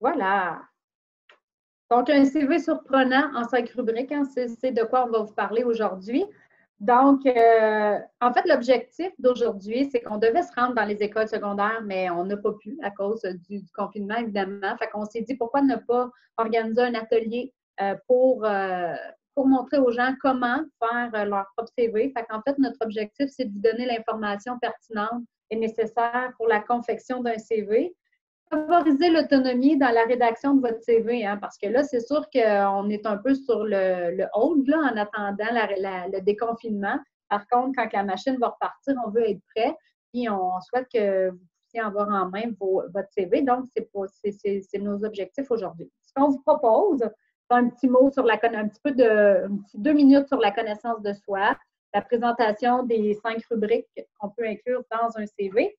Voilà. Donc, un CV surprenant en 5 rubriques, hein, c'est de quoi on va vous parler aujourd'hui. Donc, en fait, l'objectif d'aujourd'hui, c'est qu'on devait se rendre dans les écoles secondaires, mais on n'a pas pu à cause du confinement, évidemment. Fait qu'on s'est dit pourquoi ne pas organiser un atelier pour montrer aux gens comment faire leur propre CV. Fait qu'en fait, notre objectif, c'est de vous donner l'information pertinente et nécessaire pour la confection d'un CV. Favoriser l'autonomie dans la rédaction de votre CV, hein, parce que là, c'est sûr qu'on est un peu sur le hold là, en attendant le déconfinement. Par contre, quand la machine va repartir, on veut être prêt, puis on souhaite que vous puissiez avoir en main votre CV. Donc, c'est nos objectifs aujourd'hui. Ce qu'on vous propose, c'est un petit mot sur un petit peu un petit 2 minutes sur la connaissance de soi, la présentation des 5 rubriques qu'on peut inclure dans un CV.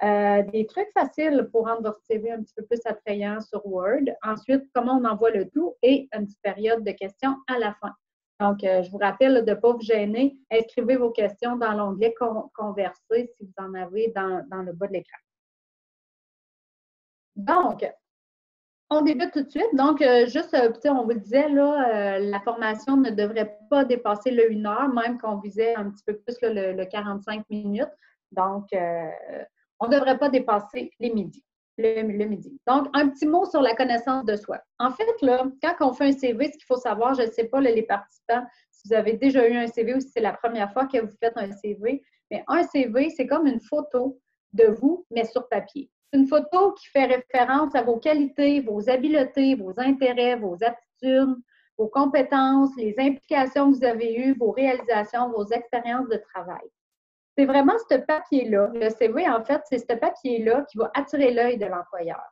Des trucs faciles pour rendre votre CV un petit peu plus attrayant sur Word. Ensuite, comment on envoie le tout et une petite période de questions à la fin. Donc, je vous rappelle de ne pas vous gêner. Inscrivez vos questions dans l'onglet Converser si vous en avez dans le bas de l'écran. Donc, on débute tout de suite. Donc, juste, on vous le disait, là, la formation ne devrait pas dépasser le 1 heure, même qu'on visait un petit peu plus le 45 minutes. Donc, on ne devrait pas dépasser le midi. Donc, un petit mot sur la connaissance de soi. En fait, là, quand on fait un CV, ce qu'il faut savoir, je ne sais pas, là, les participants, si vous avez déjà eu un CV ou si c'est la première fois que vous faites un CV, mais un CV, c'est comme une photo de vous, mais sur papier. C'est une photo qui fait référence à vos qualités, vos habiletés, vos intérêts, vos aptitudes, vos compétences, les implications que vous avez eues, vos réalisations, vos expériences de travail. C'est vraiment ce papier-là. Le CV, en fait, c'est ce papier-là qui va attirer l'œil de l'employeur.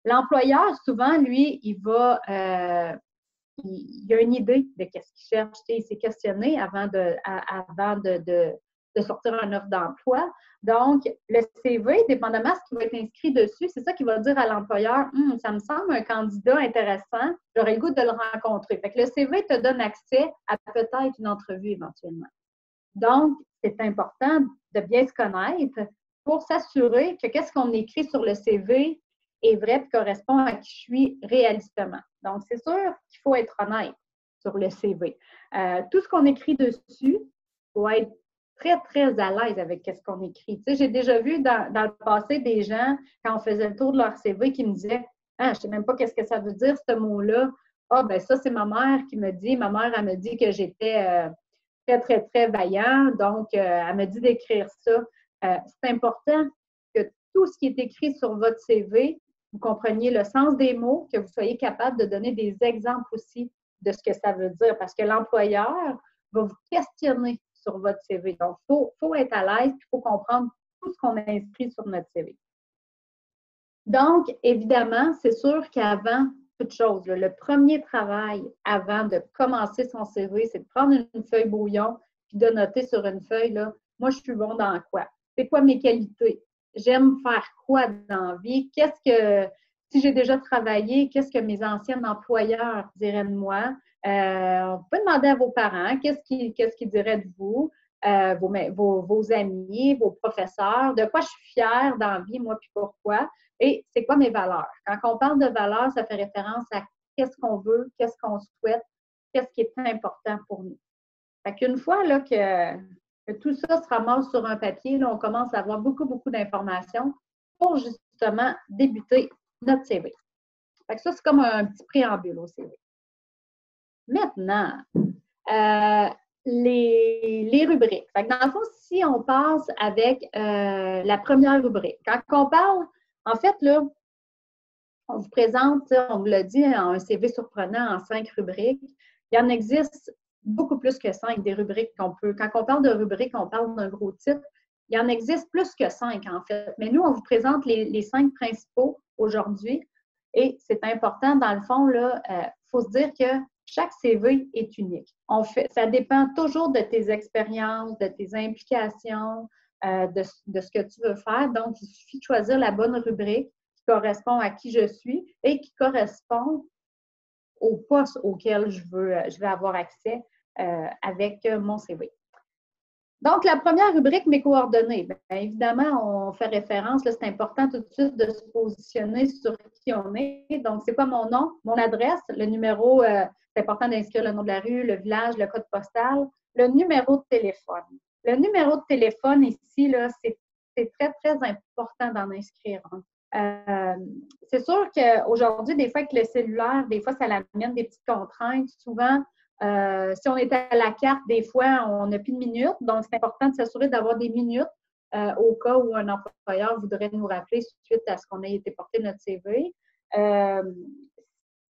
L'employeur, souvent, lui, il a une idée de qu'est-ce qu'il cherche. Il s'est questionné avant de sortir une offre d'emploi. Donc, le CV, dépendamment de ce qui va être inscrit dessus, c'est ça qui va dire à l'employeur, ça me semble un candidat intéressant, j'aurais le goût de le rencontrer. Fait que le CV te donne accès à peut-être une entrevue éventuellement. Donc, c'est important de bien se connaître pour s'assurer que qu'est-ce qu'on écrit sur le CV est vrai et correspond à qui je suis réalistement. Donc, c'est sûr qu'il faut être honnête sur le CV. Tout ce qu'on écrit dessus, il faut être très, très à l'aise avec ce qu'on écrit. Tu sais, j'ai déjà vu dans le passé des gens, quand on faisait le tour de leur CV, qui me disaient « Ah, je ne sais même pas qu'est-ce que ça veut dire, ce mot-là. Ah, ben ça, c'est ma mère qui me dit. Ma mère, elle me dit que j'étais… très, très, très vaillant. Donc, elle me dit d'écrire ça. C'est important que tout ce qui est écrit sur votre CV, vous compreniez le sens des mots, que vous soyez capable de donner des exemples aussi de ce que ça veut dire, parce que l'employeur va vous questionner sur votre CV. Donc, il faut être à l'aise, il faut comprendre tout ce qu'on a inscrit sur notre CV. Donc, évidemment, c'est sûr qu'avant toute chose, le premier travail avant de commencer son CV, c'est de prendre une feuille brouillon puis de noter sur une feuille, là, moi, je suis bon dans quoi? C'est quoi mes qualités? J'aime faire quoi dans la vie? Si j'ai déjà travaillé, qu'est-ce que mes anciens employeurs diraient de moi? On peut demander à vos parents, qu'est-ce qu'ils diraient de vous? Vos amis, vos professeurs, de quoi je suis fière dans la vie, moi, puis pourquoi? Et c'est quoi mes valeurs? Quand on parle de valeurs, ça fait référence à qu'est-ce qu'on veut, qu'est-ce qu'on souhaite, qu'est-ce qui est important pour nous. Fait qu'une fois là, que tout ça se ramasse sur un papier, là, on commence à avoir beaucoup, beaucoup d'informations pour justement débuter notre CV. Fait que ça, c'est comme un petit préambule au CV. Maintenant, les rubriques. Fait que dans le fond, si on passe avec la première rubrique, quand on parle, en fait, là, on vous présente, on vous l'a dit, un CV surprenant en 5 rubriques. Il en existe beaucoup plus que 5 des rubriques qu'on peut. Quand on parle de rubriques, on parle d'un gros titre. Il en existe plus que 5 en fait. Mais nous, on vous présente les 5 principaux aujourd'hui. Et c'est important, dans le fond, il faut se dire que chaque CV est unique. Ça dépend toujours de tes expériences, de tes implications, de ce que tu veux faire. Donc, il suffit de choisir la bonne rubrique qui correspond à qui je suis et qui correspond au poste auquel je vais avoir accès avec mon CV. Donc, la première rubrique, mes coordonnées. Bien, évidemment, on fait référence, c'est important tout de suite de se positionner sur qui on est. Donc, c'est quoi mon nom, mon adresse, le numéro, c'est important d'inscrire le nom de la rue, le village, le code postal, le numéro de téléphone. Le numéro de téléphone ici, là, c'est très, très important d'en inscrire un. C'est sûr qu'aujourd'hui, des fois, avec le cellulaire, des fois, ça amène des petites contraintes. Souvent, si on est à la carte, des fois, on n'a plus de minutes. Donc, c'est important de s'assurer d'avoir des minutes au cas où un employeur voudrait nous rappeler suite à ce qu'on ait été porté notre CV.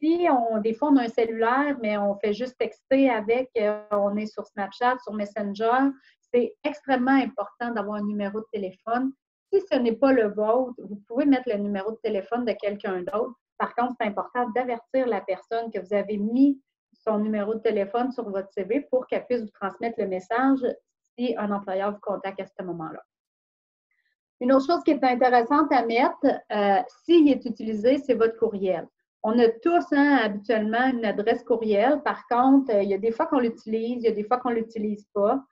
Des fois, on a un cellulaire, mais on fait juste texter avec, on est sur Snapchat, sur Messenger, c'est extrêmement important d'avoir un numéro de téléphone. Si ce n'est pas le vôtre, vous pouvez mettre le numéro de téléphone de quelqu'un d'autre. Par contre, c'est important d'avertir la personne que vous avez mis son numéro de téléphone sur votre CV pour qu'elle puisse vous transmettre le message si un employeur vous contacte à ce moment-là. Une autre chose qui est intéressante à mettre, s'il est utilisé, c'est votre courriel. On a tous habituellement une adresse courriel. Par contre, il y a des fois qu'on l'utilise, il y a des fois qu'on ne l'utilise pas.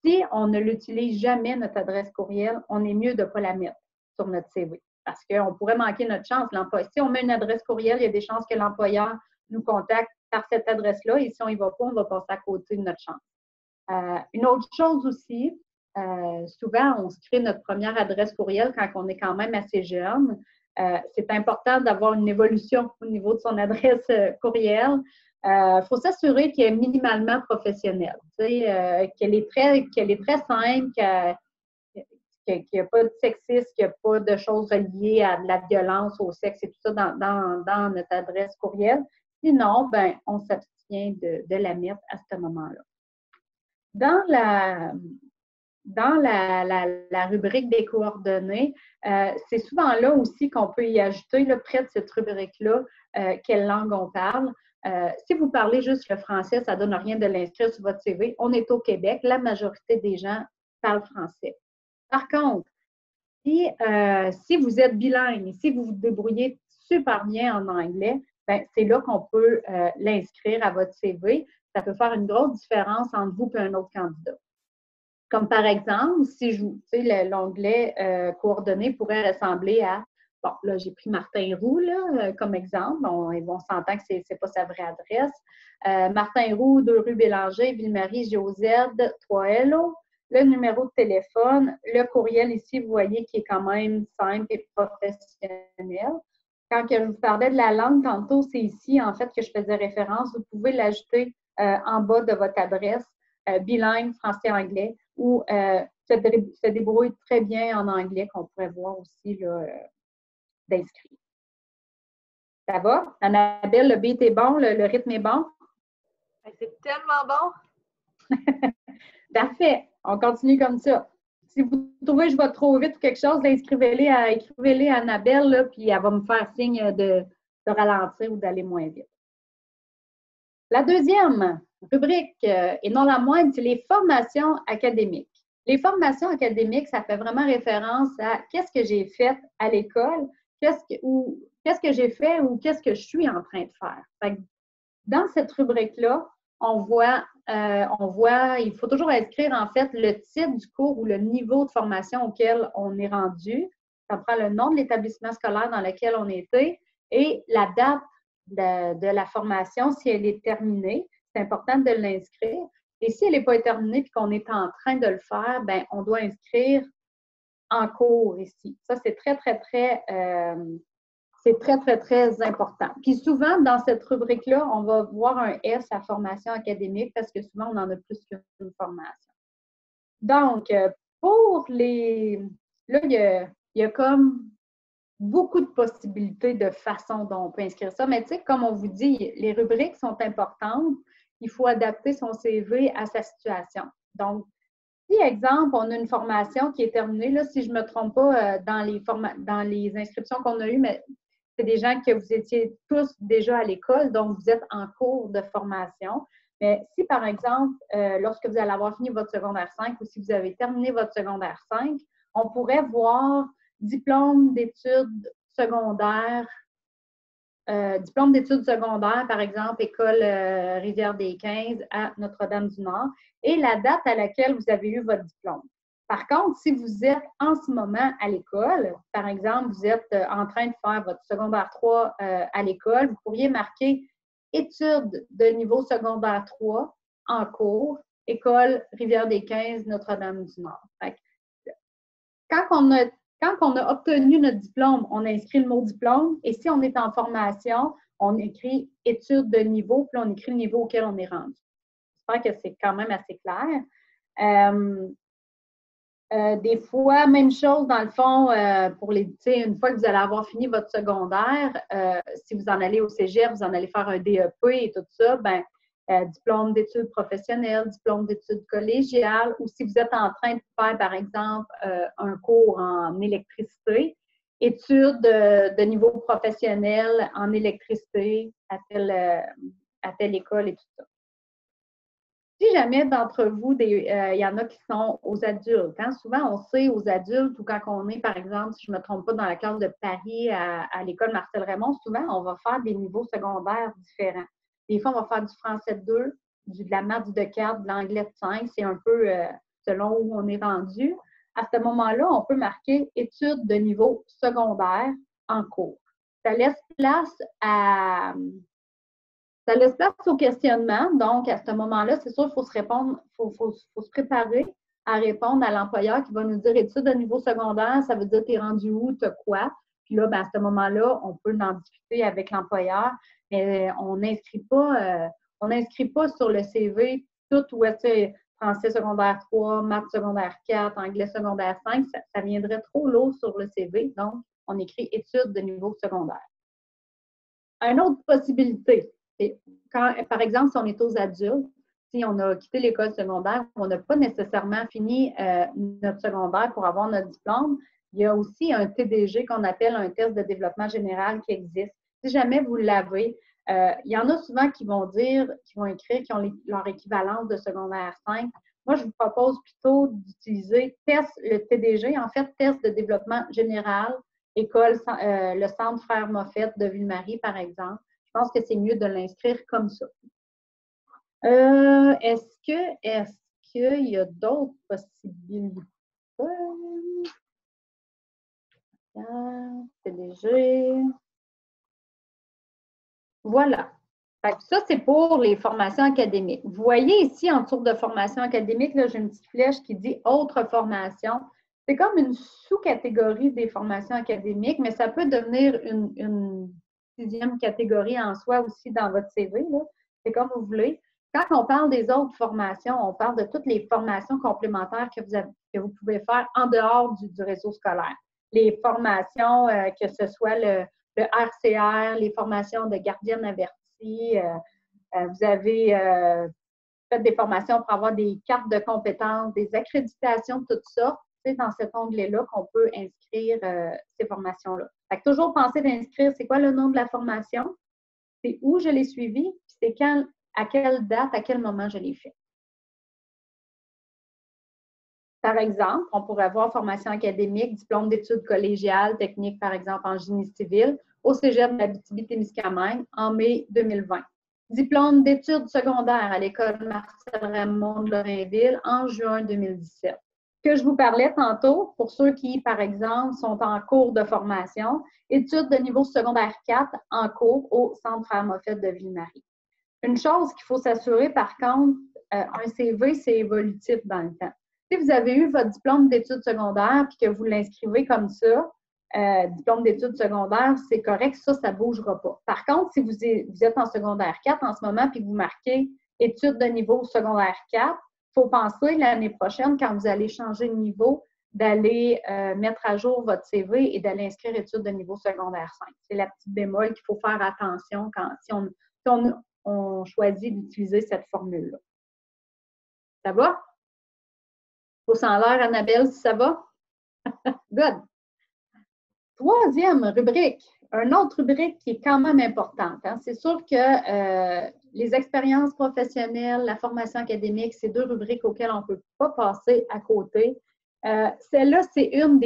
Si on ne l'utilise jamais, notre adresse courriel, on est mieux de ne pas la mettre sur notre CV parce qu'on pourrait manquer notre chance. Si on met une adresse courriel, il y a des chances que l'employeur nous contacte par cette adresse-là et si on n'y va pas, on va passer à côté de notre chance. Une autre chose aussi, souvent, on se crée notre première adresse courriel quand on est quand même assez jeune. C'est important d'avoir une évolution au niveau de son adresse courriel. Il faut s'assurer qu'elle est minimalement professionnelle, qu'elle est très simple, qu'il n'y a pas de sexisme, qu'il n'y a pas de choses reliées à de la violence au sexe et tout ça dans notre adresse courriel. Sinon, ben, on s'abstient de la mettre à ce moment-là. Dans la rubrique des coordonnées, c'est souvent là aussi qu'on peut y ajouter, là, près de cette rubrique-là, quelle langue on parle. Si vous parlez juste le français, ça ne donne rien de l'inscrire sur votre CV. On est au Québec, la majorité des gens parlent français. Par contre, si vous êtes bilingue, si vous vous débrouillez super bien en anglais, ben, c'est là qu'on peut l'inscrire à votre CV. Ça peut faire une grosse différence entre vous et un autre candidat. Comme par exemple, si l'onglet coordonnées pourrait ressembler à, bon, là, j'ai pris Martin Roux là, comme exemple. On s'entend que ce n'est pas sa vraie adresse. Martin Roux, 2 rue Bélanger, Ville-Marie, GOZ, 3LO. Le numéro de téléphone, le courriel ici, vous voyez, qui est quand même simple et professionnel. Quand je vous parlais de la langue, tantôt, c'est ici, en fait, que je faisais référence. Vous pouvez l'ajouter en bas de votre adresse, bilingue, français-anglais, ou se débrouille très bien en anglais, qu'on pourrait voir aussi d'inscrire. Ça va? Annabelle, le beat est bon, le rythme est bon? C'est tellement bon! Parfait. On continue comme ça. Si vous trouvez que je vais trop vite ou quelque chose, écrivez-les à Annabelle, là, puis elle va me faire signe de ralentir ou d'aller moins vite. La deuxième rubrique, et non la moindre, c'est les formations académiques. Les formations académiques, ça fait vraiment référence à qu'est-ce que j'ai fait à l'école, qu'est-ce que j'ai fait ou qu'est-ce que je suis en train de faire. Fait que dans cette rubrique-là, on voit, il faut toujours inscrire en fait le titre du cours ou le niveau de formation auquel on est rendu. Ça prend le nom de l'établissement scolaire dans lequel on était et la date de la formation, si elle est terminée. C'est important de l'inscrire. Et si elle n'est pas terminée et qu'on est en train de le faire, bien, on doit inscrire en cours ici. Ça, c'est très, très, très c'est très, très, très important. Puis souvent, dans cette rubrique-là, on va voir un S à formation académique parce que souvent, on en a plus qu'une formation. Donc, pour les... Là, il y a comme beaucoup de possibilités de façon dont on peut inscrire ça. Mais tu sais, comme on vous dit, les rubriques sont importantes. Il faut adapter son CV à sa situation. Donc, si, exemple, on a une formation qui est terminée, là, si je ne me trompe pas, dans les inscriptions qu'on a eues, mais c'est des gens que vous étiez tous déjà à l'école, donc vous êtes en cours de formation. Mais si, par exemple, lorsque vous allez avoir fini votre secondaire 5 ou si vous avez terminé votre secondaire 5, on pourrait voir diplôme d'études secondaires diplôme d'études secondaires, par exemple, École Rivière-des-15 à Notre-Dame-du-Nord, et la date à laquelle vous avez eu votre diplôme. Par contre, si vous êtes en ce moment à l'école, par exemple, vous êtes en train de faire votre secondaire 3 à l'école, vous pourriez marquer études de niveau secondaire 3 en cours, École Rivière-des-15, Notre-Dame-du-Nord. Quand on a obtenu notre diplôme, on inscrit le mot diplôme, et si on est en formation, on écrit études de niveau, puis on écrit le niveau auquel on est rendu. J'espère que c'est quand même assez clair. Des fois, même chose dans le fond, pour une fois que vous allez avoir fini votre secondaire, si vous en allez au cégep, vous en allez faire un DEP et tout ça, diplôme d'études professionnelles, diplôme d'études collégiales, ou si vous êtes en train de faire, par exemple, un cours en électricité, études de niveau professionnel en électricité à telle école et tout ça. Si jamais d'entre vous, il y en a qui sont aux adultes, hein? Souvent on sait aux adultes ou quand on est, par exemple, si je ne me trompe pas, dans la classe de Paris à l'école Marcel Raymond, souvent on va faire des niveaux secondaires différents. Des fois, on va faire du français 2, de la maths de 4, de l'anglais de 5, c'est un peu selon où on est rendu. À ce moment-là, on peut marquer études de niveau secondaire en cours. Ça laisse place au questionnement. Donc, à ce moment-là, c'est sûr qu'il faut se préparer à répondre à l'employeur qui va nous dire études de niveau secondaire, ça veut dire t'es rendu où, t'as quoi. Puis là, à ce moment-là, on peut en discuter avec l'employeur, mais on n'inscrit pas sur le CV tout où est français secondaire 3, maths secondaire 4, anglais secondaire 5, ça viendrait trop lourd sur le CV. Donc, on écrit études de niveau secondaire. Une autre possibilité, par exemple, si on est aux adultes, si on a quitté l'école secondaire, on n'a pas nécessairement fini notre secondaire pour avoir notre diplôme, il y a aussi un TDG qu'on appelle un test de développement général qui existe. Si jamais vous l'avez, il y en a souvent qui vont écrire, qui ont leur équivalence de secondaire 5. Moi, je vous propose plutôt d'utiliser le TDG, en fait, test de développement général, le Centre Frère Moffett de Ville-Marie, par exemple. Je pense que c'est mieux de l'inscrire comme ça. Est-ce qu'il y a d'autres possibilités? TDG. Voilà. Ça, c'est pour les formations académiques. Vous voyez ici, en dessous de formation académique, j'ai une petite flèche qui dit « Autres formations ». C'est comme une sous-catégorie des formations académiques, mais ça peut devenir une sixième catégorie en soi aussi dans votre CV. C'est comme vous voulez. Quand on parle des autres formations, on parle de toutes les formations complémentaires que vous pouvez faire en dehors du réseau scolaire. Les formations, que ce soit le RCR, les formations de gardienne avertie, vous avez fait des formations pour avoir des cartes de compétences, des accréditations, tout ça. C'est dans cet onglet-là qu'on peut inscrire ces formations-là. Fait que toujours penser d'inscrire, c'est quoi le nom de la formation, c'est où je l'ai suivi, puis c'est à quelle date, à quel moment je l'ai fait. Par exemple, on pourrait avoir formation académique, diplôme d'études collégiales, techniques, par exemple, en génie civil, au cégep d'Abitibi-Témiscamingue en mai 2020. Diplôme d'études secondaires à l'école Marcel Raymond de Lorrainville en juin 2017. Que je vous parlais tantôt, pour ceux qui, par exemple, sont en cours de formation, études de niveau secondaire 4 en cours au Centre Frère Moffett de Ville-Marie. Une chose qu'il faut s'assurer, par contre, un CV, c'est évolutif dans le temps. Si vous avez eu votre diplôme d'études secondaires et que vous l'inscrivez comme ça, diplôme d'études secondaires, c'est correct, ça ne bougera pas. Par contre, si vous êtes en secondaire 4 en ce moment et que vous marquez études de niveau secondaire 4, il faut penser l'année prochaine, quand vous allez changer de niveau, d'aller mettre à jour votre CV et d'aller inscrire études de niveau secondaire 5. C'est la petite bémol qu'il faut faire attention si on choisit d'utiliser cette formule-là. Ça va? Pouce en l'air, Annabelle, si ça va? Good. Troisième rubrique, une autre rubrique qui est quand même importante. Hein. C'est sûr que les expériences professionnelles, la formation académique, c'est deux rubriques auxquelles on ne peut pas passer à côté. Celle-là, c'est une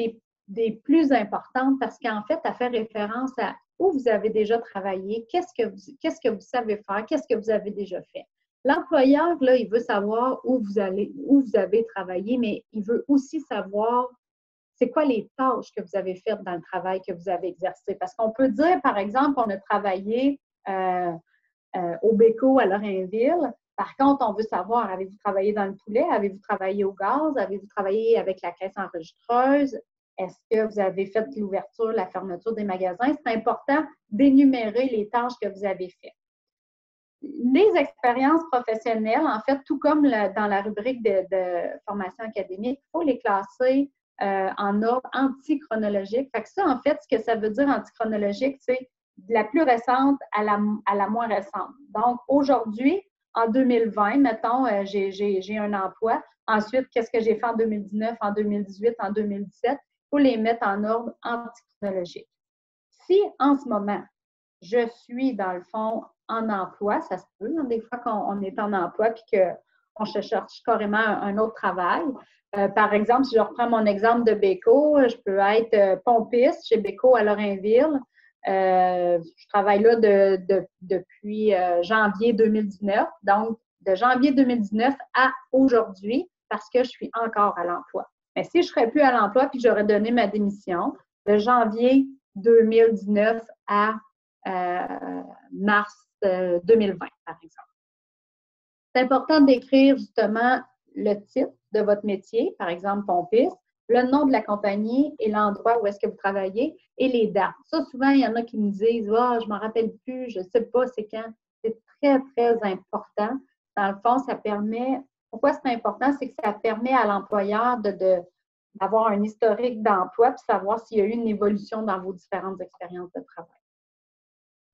des plus importantes parce qu'en fait, elle fait référence à où vous avez déjà travaillé, qu'est-ce que vous savez faire, qu'est-ce que vous avez déjà fait. L'employeur, là, il veut savoir où vous avez travaillé, mais il veut aussi savoir c'est quoi les tâches que vous avez faites dans le travail que vous avez exercé. Parce qu'on peut dire, par exemple, on a travaillé au Béco à Lorrainville. Par contre, on veut savoir, avez-vous travaillé dans le poulet? Avez-vous travaillé au gaz? Avez-vous travaillé avec la caisse enregistreuse? Est-ce que vous avez fait l'ouverture, la fermeture des magasins? C'est important d'énumérer les tâches que vous avez faites. Les expériences professionnelles, en fait, tout comme dans la rubrique de formation académique, il faut les classer en ordre antichronologique. Fait que ça, en fait, ce que ça veut dire antichronologique, c'est de la plus récente à la moins récente. Donc, aujourd'hui, en 2020, mettons, j'ai un emploi. Ensuite, qu'est-ce que j'ai fait en 2019, en 2018, en 2017? Il faut les mettre en ordre antichronologique. Si, en ce moment, je suis, dans le fond, en emploi, ça se peut, hein, des fois qu'on est en emploi et qu'on cherche carrément un autre travail. Par exemple, si je reprends mon exemple de Béco, je peux être pompiste chez Béco à Lorrainville. Je travaille là depuis janvier 2019. Donc, de janvier 2019 à aujourd'hui, parce que je suis encore à l'emploi. Mais si je ne serais plus à l'emploi puis que j'aurais donné ma démission, de janvier 2019 à mars 2020, par exemple. C'est important d'écrire justement le titre de votre métier, par exemple pompiste, le nom de la compagnie et l'endroit où est-ce que vous travaillez et les dates. Ça, souvent, il y en a qui me disent « Ah, je ne m'en rappelle plus, je ne sais pas c'est quand ». C'est très, très important. Dans le fond, ça permet… Pourquoi c'est important? C'est que ça permet à l'employeur d'avoir un historique d'emploi et savoir s'il y a eu une évolution dans vos différentes expériences de travail.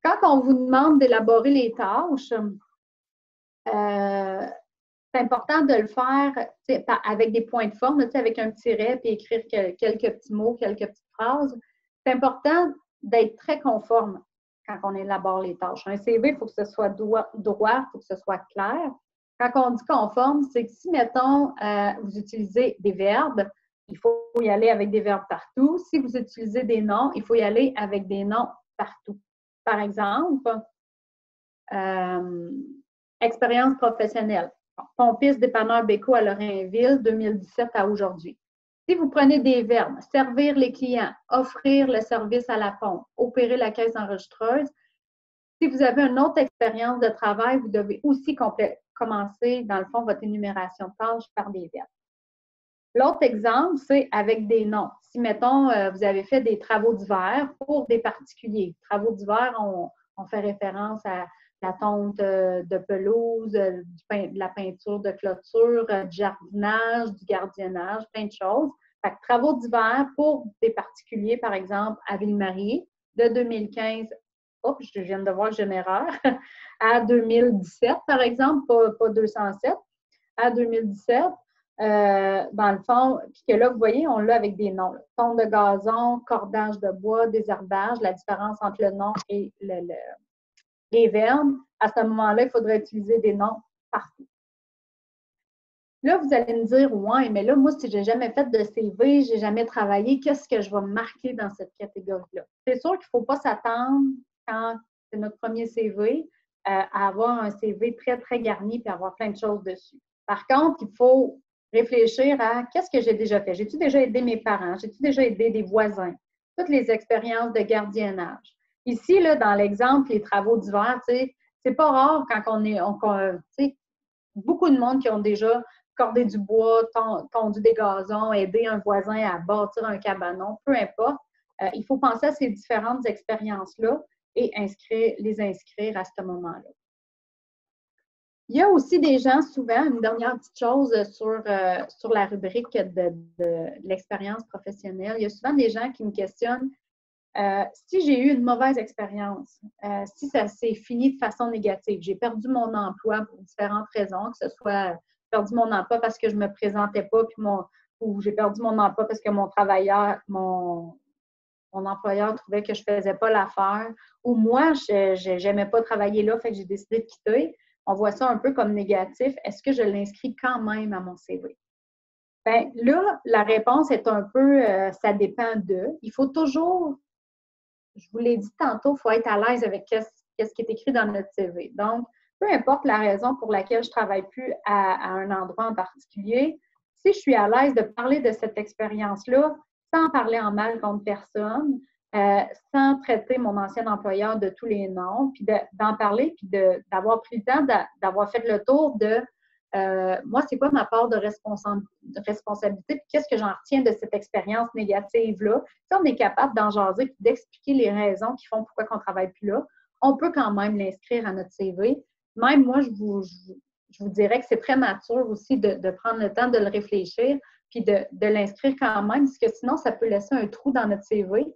Quand on vous demande d'élaborer les tâches, c'est important de le faire avec des points de forme, avec un tiret, puis écrire quelques petits mots, quelques petites phrases. C'est important d'être très conforme quand on élabore les tâches. Un CV, il faut que ce soit droit, il faut que ce soit clair. Quand on dit conforme, c'est que si, mettons, vous utilisez des verbes, il faut y aller avec des verbes partout. Si vous utilisez des noms, il faut y aller avec des noms partout. Par exemple, expérience professionnelle. Pompiste dépanneur Béco à Lorrainville, 2017 à aujourd'hui. Si vous prenez des verbes, servir les clients, offrir le service à la pompe, opérer la caisse enregistreuse, si vous avez une autre expérience de travail, vous devez aussi commencer, dans le fond, votre énumération de tâches par des verbes. L'autre exemple, c'est avec des noms. Si, mettons, vous avez fait des travaux d'hiver pour des particuliers. Travaux d'hiver, on fait référence à la tonte de pelouse, de la peinture de clôture, du jardinage, du gardiennage, plein de choses. Fait que travaux d'hiver pour des particuliers, par exemple, à Ville-Marie, de 2015, je viens de voir que j'ai une erreur, à 2017, par exemple, pas 207, à 2017. Dans le fond, puis que là, vous voyez, on l'a avec des noms. Tonte de gazon, cordage de bois, désherbage, la différence entre le nom et les verbes. À ce moment-là, il faudrait utiliser des noms partout. Là, vous allez me dire, ouais, mais là, moi, si je n'ai jamais fait de CV, je n'ai jamais travaillé, qu'est-ce que je vais marquer dans cette catégorie-là? C'est sûr qu'il ne faut pas s'attendre, quand c'est notre premier CV, à avoir un CV très, très garni et avoir plein de choses dessus. Par contre, il faut réfléchir à qu'est-ce que j'ai déjà fait. J'ai-tu déjà aidé mes parents? J'ai-tu déjà aidé des voisins? Toutes les expériences de gardiennage. Ici, là, dans l'exemple, les travaux d'hiver, c'est pas rare quand beaucoup de monde qui ont déjà cordé du bois, tondu des gazons, aidé un voisin à bâtir un cabanon, peu importe. Il faut penser à ces différentes expériences-là et les inscrire à ce moment-là. Il y a aussi des gens, souvent, une dernière petite chose sur la rubrique de l'expérience professionnelle, il y a souvent des gens qui me questionnent si j'ai eu une mauvaise expérience, si ça s'est fini de façon négative, j'ai perdu mon emploi pour différentes raisons, que ce soit perdu mon emploi parce que je ne me présentais pas, ou j'ai perdu mon emploi parce que mon employeur trouvait que je ne faisais pas l'affaire, ou moi, je n'aimais pas travailler là, fait que j'ai décidé de quitter. On voit ça un peu comme négatif. Est-ce que je l'inscris quand même à mon CV? Bien, là, la réponse est un peu, ça dépend d'eux. Il faut toujours je vous l'ai dit tantôt, il faut être à l'aise avec qu'est-ce qui est écrit dans notre CV. Donc, peu importe la raison pour laquelle je ne travaille plus à un endroit en particulier, si je suis à l'aise de parler de cette expérience-là, sans parler en mal contre personne, sans traiter mon ancien employeur de tous les noms, puis d'en parler, puis d'avoir pris le temps d'avoir fait le tour de moi, c'est quoi ma part de responsabilité, puis qu'est-ce que j'en retiens de cette expérience négative-là. Si on est capable d'en jaser puis d'expliquer les raisons qui font pourquoi on ne travaille plus là, on peut quand même l'inscrire à notre CV. Même moi, je vous dirais que c'est très mature aussi de prendre le temps de le réfléchir puis de l'inscrire quand même, parce que sinon, ça peut laisser un trou dans notre CV.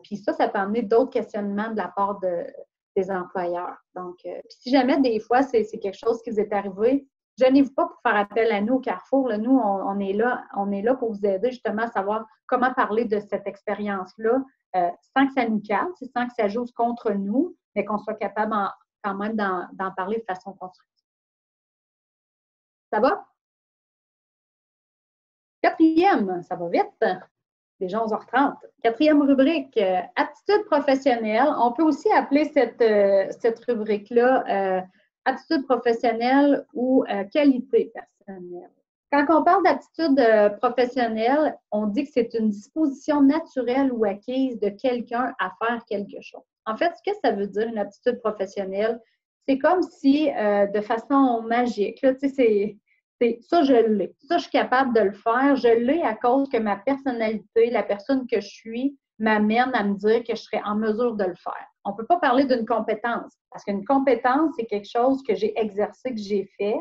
Puis ça peut amener d'autres questionnements de la part des employeurs. Donc, si jamais des fois, c'est quelque chose qui vous est arrivé, gênez-vous pas pour faire appel à nous au Carrefour. Là, nous, on est là pour vous aider justement à savoir comment parler de cette expérience-là sans que ça nous casse, sans que ça joue contre nous, mais qu'on soit capable quand même d'en parler de façon constructive. Ça va? Quatrième, ça va vite. Déjà 11h30. Quatrième rubrique, aptitude professionnelle. On peut aussi appeler cette rubrique-là aptitude professionnelle ou qualité personnelle. Quand on parle d'aptitude professionnelle, on dit que c'est une disposition naturelle ou acquise de quelqu'un à faire quelque chose. En fait, ce que ça veut dire, une aptitude professionnelle, c'est comme si, de façon magique, là, tu sais, ça, je l'ai. Ça, je suis capable de le faire. Je l'ai à cause que ma personnalité, la personne que je suis, m'amène à me dire que je serais en mesure de le faire. On ne peut pas parler d'une compétence, parce qu'une compétence, c'est quelque chose que j'ai exercé, que j'ai fait,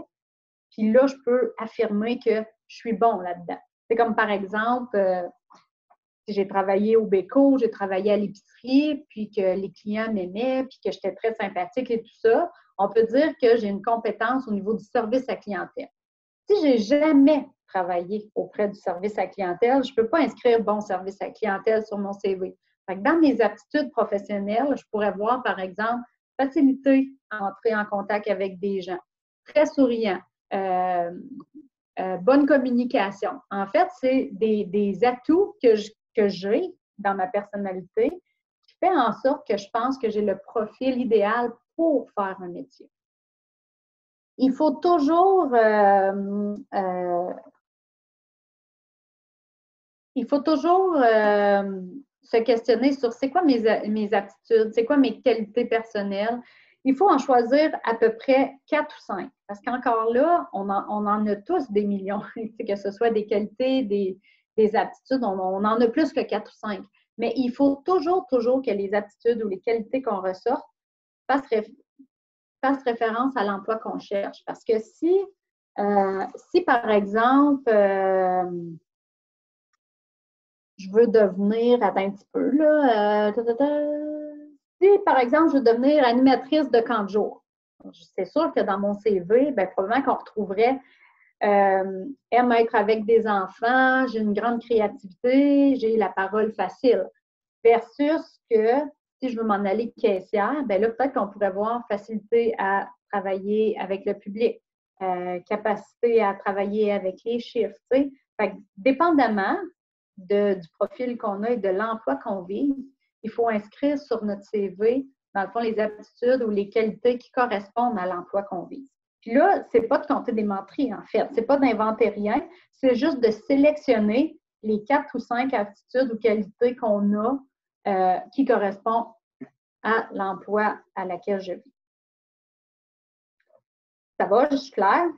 puis là, je peux affirmer que je suis bon là-dedans. C'est comme, par exemple, si j'ai travaillé au Béco, j'ai travaillé à l'épicerie, puis que les clients m'aimaient, puis que j'étais très sympathique et tout ça, on peut dire que j'ai une compétence au niveau du service à clientèle. Si je n'ai jamais travaillé auprès du service à clientèle, je ne peux pas inscrire bon service à clientèle sur mon CV. Fait que dans mes aptitudes professionnelles, je pourrais voir, par exemple, facilité à entrer en contact avec des gens, très souriant, bonne communication. En fait, c'est des atouts que j'ai dans ma personnalité qui fait en sorte que je pense que j'ai le profil idéal pour faire un métier. Il faut toujours se questionner sur c'est quoi mes aptitudes, c'est quoi mes qualités personnelles. Il faut en choisir à peu près 4 ou 5. Parce qu'encore là, on en a tous des millions, que ce soit des qualités, des aptitudes, on en a plus que 4 ou 5. Mais il faut toujours que les aptitudes ou les qualités qu'on ressorte fassent référence à l'emploi qu'on cherche. Parce que si par exemple, je veux devenir, attends un petit peu, là, si, par exemple, je veux devenir animatrice de camp de jour, c'est sûr que dans mon CV, bien, probablement qu'on retrouverait aime être avec des enfants, j'ai une grande créativité, j'ai la parole facile. Versus que si je veux m'en aller caissière, bien là, peut-être qu'on pourrait voir facilité à travailler avec le public, capacité à travailler avec les chiffres, tu sais. Fait que, dépendamment du profil qu'on a et de l'emploi qu'on vise, il faut inscrire sur notre CV, dans le fond, les aptitudes ou les qualités qui correspondent à l'emploi qu'on vise. Puis là, c'est pas de compter des menteries, en fait. C'est pas d'inventer rien. C'est juste de sélectionner les 4 ou 5 aptitudes ou qualités qu'on a qui correspondent à l'emploi à laquelle je vis. Ça va, je suis claire?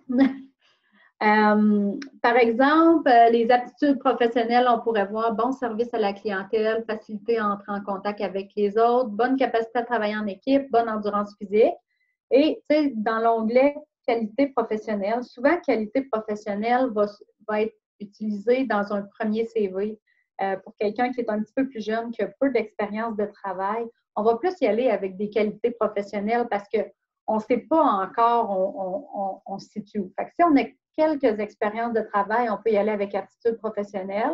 Par exemple, les aptitudes professionnelles, on pourrait voir bon service à la clientèle, facilité à entrer en contact avec les autres, bonne capacité à travailler en équipe, bonne endurance physique. Et, tu sais, dans l'onglet qualité professionnelle, souvent, qualité professionnelle va être utilisée dans un premier CV. Pour quelqu'un qui est un petit peu plus jeune, qui a peu d'expérience de travail, on va plus y aller avec des qualités professionnelles parce qu'on ne sait pas encore, on se situe. Fait que si on a quelques expériences de travail, on peut y aller avec aptitude professionnelle.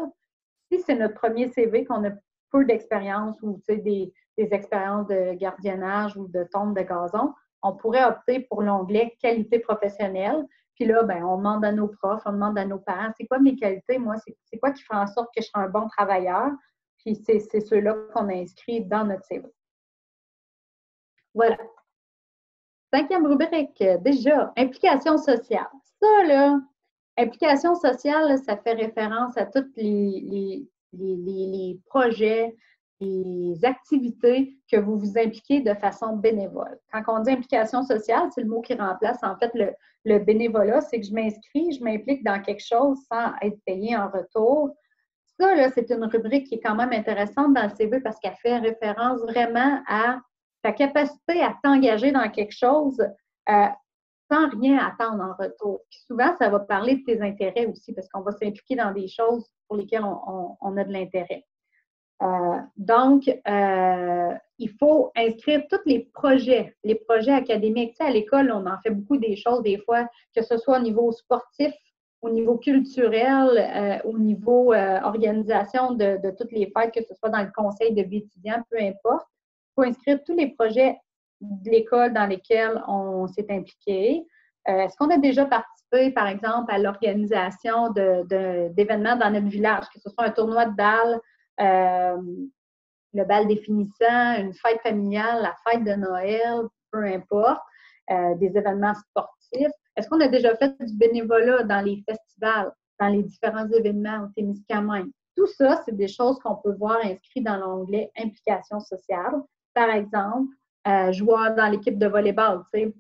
Si c'est notre premier CV, qu'on a peu d'expérience ou des expériences de gardiennage ou de tonte de gazon, on pourrait opter pour l'onglet qualité professionnelle. Puis là, ben, on demande à nos profs, on demande à nos parents, c'est quoi mes qualités, moi, c'est quoi qui fait en sorte que je serai un bon travailleur? Puis c'est ceux-là qu'on a inscrits dans notre CV. Voilà. 5e rubrique, déjà, implication sociale. Ça, là, implication sociale, là, ça fait référence à tous les projets, les activités que vous vous impliquez de façon bénévole. Quand on dit implication sociale, c'est le mot qui remplace en fait le bénévolat, c'est que je m'inscris, je m'implique dans quelque chose sans être payé en retour. Ça, là, c'est une rubrique qui est quand même intéressante dans le CV parce qu'elle fait référence vraiment à ta capacité à t'engager dans quelque chose sans rien attendre en retour. Puis souvent, ça va parler de tes intérêts aussi parce qu'on va s'impliquer dans des choses pour lesquelles on a de l'intérêt. Donc, il faut inscrire tous les projets académiques. Tu sais, à l'école, on en fait beaucoup des choses des fois, que ce soit au niveau sportif, au niveau culturel, au niveau organisation de toutes les fêtes, que ce soit dans le conseil de vie étudiant, peu importe. Il faut inscrire tous les projets de l'école dans lesquels on s'est impliqué. Est-ce qu'on a déjà participé, par exemple, à l'organisation d'événements dans notre village, que ce soit un tournoi de balle, le bal des finissants, une fête familiale, la fête de Noël, peu importe, des événements sportifs. Est-ce qu'on a déjà fait du bénévolat dans les festivals, dans les différents événements au Témiscamingue? Tout ça, c'est des choses qu'on peut voir inscrites dans l'onglet implication sociale. Par exemple, joueur dans l'équipe de volleyball, tu sais,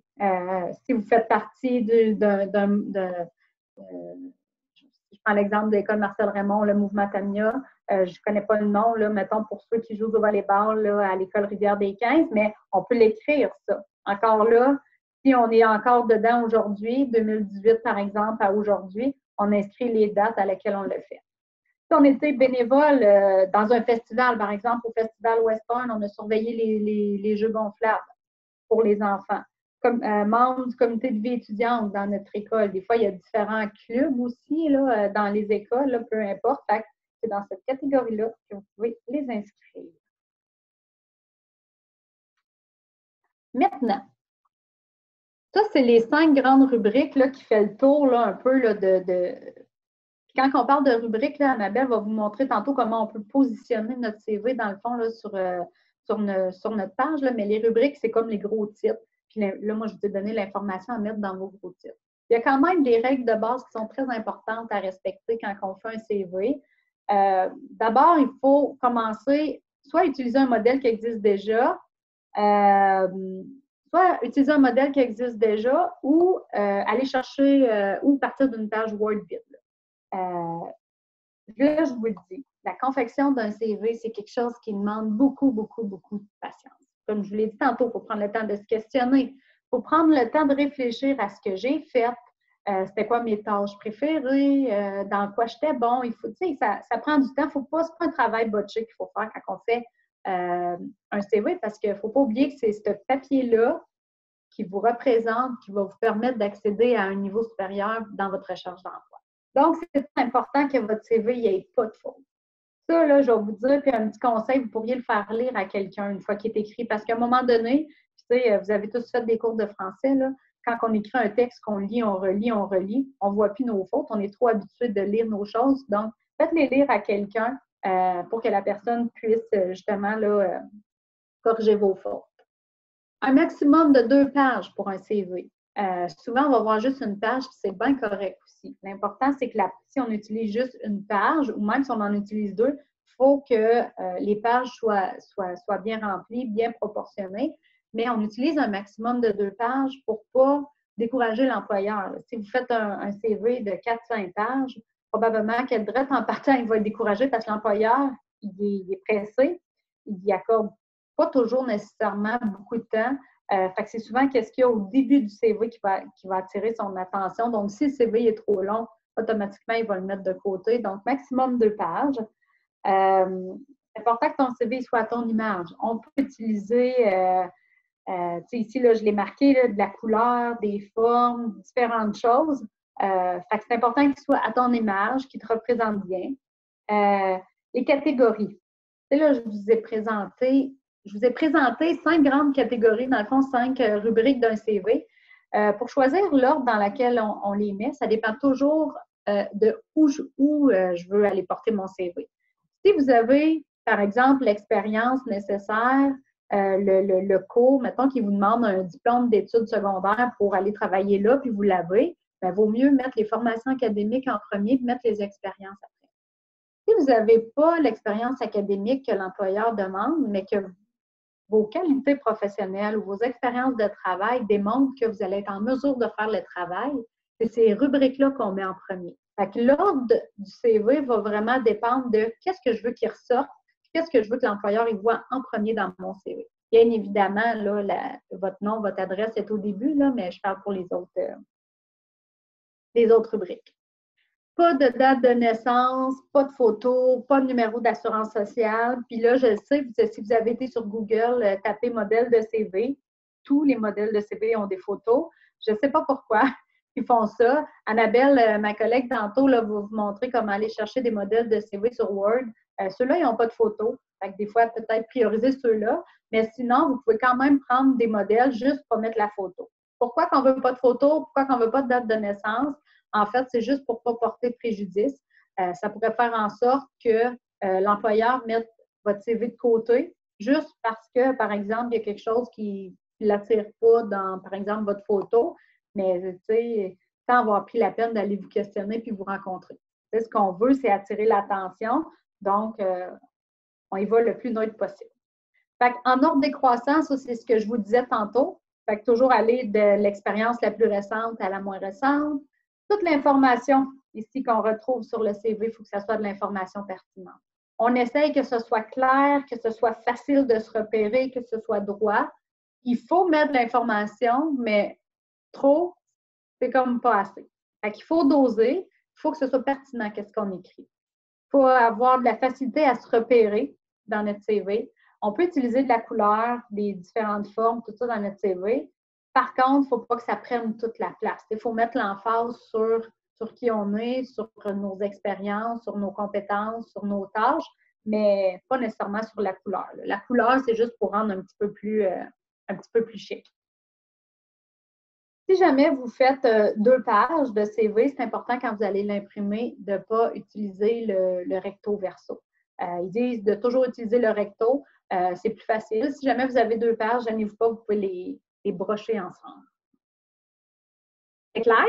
si vous faites partie je prends l'exemple de l'école Marcel Raymond, le mouvement Tamia, je ne connais pas le nom, là, mettons, pour ceux qui jouent au volleyball là, à l'école Rivière-des-15, mais on peut l'écrire, ça. Encore là, si on est encore dedans aujourd'hui, 2018 par exemple, à aujourd'hui, on inscrit les dates à laquelle on le fait. Si on était bénévole dans un festival, par exemple, au Festival Western, on a surveillé les jeux gonflables pour les enfants. Comme membre du comité de vie étudiante dans notre école. Des fois, il y a différents clubs aussi là, dans les écoles, là, peu importe. Fait c'est dans cette catégorie-là que vous pouvez les inscrire. Maintenant, ça, c'est les 5 grandes rubriques là, qui fait le tour là, un peu là, Quand on parle de rubriques, là, Annabelle va vous montrer tantôt comment on peut positionner notre CV dans le fond là, sur notre page, là, mais les rubriques, c'est comme les gros titres. Puis là, moi, je vous ai donné l'information à mettre dans vos gros titres. Il y a quand même des règles de base qui sont très importantes à respecter quand on fait un CV. D'abord, il faut commencer, soit utiliser un modèle qui existe déjà, soit utiliser un modèle qui existe déjà ou aller chercher ou partir d'une page Word vide. Là, je vous le dis, la confection d'un CV, c'est quelque chose qui demande beaucoup, beaucoup, beaucoup de patience. Comme je vous l'ai dit tantôt, il faut prendre le temps de se questionner. Il faut prendre le temps de réfléchir à ce que j'ai fait, c'était quoi mes tâches préférées, dans quoi j'étais bon. Il faut, tu sais, ça prend du temps. C'est pas un travail botché qu'il faut faire quand on fait un CV parce qu'il ne faut pas oublier que c'est ce papier-là qui vous représente, qui va vous permettre d'accéder à un niveau supérieur dans votre recherche d'emploi. Donc, c'est important que votre CV n'ait pas de faute. Ça, là, je vais vous dire, puis un petit conseil, vous pourriez le faire lire à quelqu'un une fois qu'il est écrit. Parce qu'à un moment donné, tu sais, vous avez tous fait des cours de français, là, quand on écrit un texte, qu'on lit, on relit, on ne voit plus nos fautes, on est trop habitué de lire nos choses. Donc, faites-les lire à quelqu'un pour que la personne puisse justement là, corriger vos fautes. Un maximum de 2 pages pour un CV. Souvent, on va voir juste une page, puis c'est bien correct aussi. L'important, c'est que si on utilise juste une page, ou même si on en utilise 2, il faut que les pages soient bien remplies, bien proportionnées, mais on utilise un maximum de 2 pages pour ne pas décourager l'employeur. Si vous faites un CV de 4-5 pages, probablement qu'elle direct en partant, il va être découragé parce que l'employeur, il est pressé, il y accorde pas toujours nécessairement beaucoup de temps. Fait que c'est souvent qu'est-ce qu'il y a au début du CV qui va attirer son attention. Donc, si le CV est trop long, automatiquement, il va le mettre de côté. Donc, maximum 2 pages. C'est important que ton CV soit à ton image. On peut utiliser, ici, là, je l'ai marqué, là, de la couleur, des formes, différentes choses. Fait que c'est important qu'il soit à ton image, qu'il te représente bien. Les catégories. Là, je vous ai présenté 5 grandes catégories, dans le fond, 5 rubriques d'un CV. Pour choisir l'ordre dans lequel on les met, ça dépend toujours de où je veux aller porter mon CV. Si vous avez par exemple, l'expérience nécessaire, le cours, mettons qu'il vous demande un diplôme d'études secondaires pour aller travailler là, puis vous l'avez, bien, vaut mieux mettre les formations académiques en premier, puis mettre les expériences après. Si vous n'avez pas l'expérience académique que l'employeur demande, mais que vos qualités professionnelles ou vos expériences de travail démontrent que vous allez être en mesure de faire le travail, c'est ces rubriques-là qu'on met en premier. Fait que l'ordre du CV va vraiment dépendre de qu'est-ce que je veux qu'il ressorte, qu'est-ce que je veux que l'employeur il voit en premier dans mon CV. Bien évidemment, là, votre nom, votre adresse est au début, là, mais je parle pour les autres rubriques. Pas de date de naissance, pas de photo, pas de numéro d'assurance sociale. Puis là, je sais, si vous avez été sur Google, tapez modèle de CV. Tous les modèles de CV ont des photos. Je ne sais pas pourquoi ils font ça. Annabelle, ma collègue tantôt, là, va vous montrer comment aller chercher des modèles de CV sur Word. Ceux-là, ils n'ont pas de photos. Fait que des fois, peut-être prioriser ceux-là. Mais sinon, vous pouvez quand même prendre des modèles juste pour mettre la photo. Pourquoi qu'on ne veut pas de photo? Pourquoi qu'on ne veut pas de date de naissance? En fait, c'est juste pour ne pas porter préjudice. Ça pourrait faire en sorte que l'employeur mette votre CV de côté juste parce que, par exemple, il y a quelque chose qui ne l'attire pas dans, par exemple, votre photo, mais tu sais, sans avoir pris la peine d'aller vous questionner puis vous rencontrer. Ce qu'on veut, c'est attirer l'attention. Donc, on y va le plus neutre possible. Fait en ordre décroissant, ça, c'est ce que je vous disais tantôt. Fait que toujours aller de l'expérience la plus récente à la moins récente. Toute l'information ici qu'on retrouve sur le CV, il faut que ça soit de l'information pertinente. On essaye que ce soit clair, que ce soit facile de se repérer, que ce soit droit. Il faut mettre de l'information, mais trop, c'est comme pas assez. Fait qu'il faut doser, il faut que ce soit pertinent, qu'est-ce qu'on écrit. Il faut avoir de la facilité à se repérer dans notre CV. On peut utiliser de la couleur, des différentes formes, tout ça dans notre CV. Par contre, il ne faut pas que ça prenne toute la place. Il faut mettre l'emphase sur qui on est, sur nos expériences, sur nos compétences, sur nos tâches, mais pas nécessairement sur la couleur. La couleur, c'est juste pour rendre un petit peu plus chic. Si jamais vous faites 2 pages de CV, c'est important quand vous allez l'imprimer de ne pas utiliser le recto verso. Ils disent de toujours utiliser le recto, c'est plus facile. Si jamais vous avez 2 pages, gênez-vous pas, vous pouvez les brocher ensemble. C'est clair?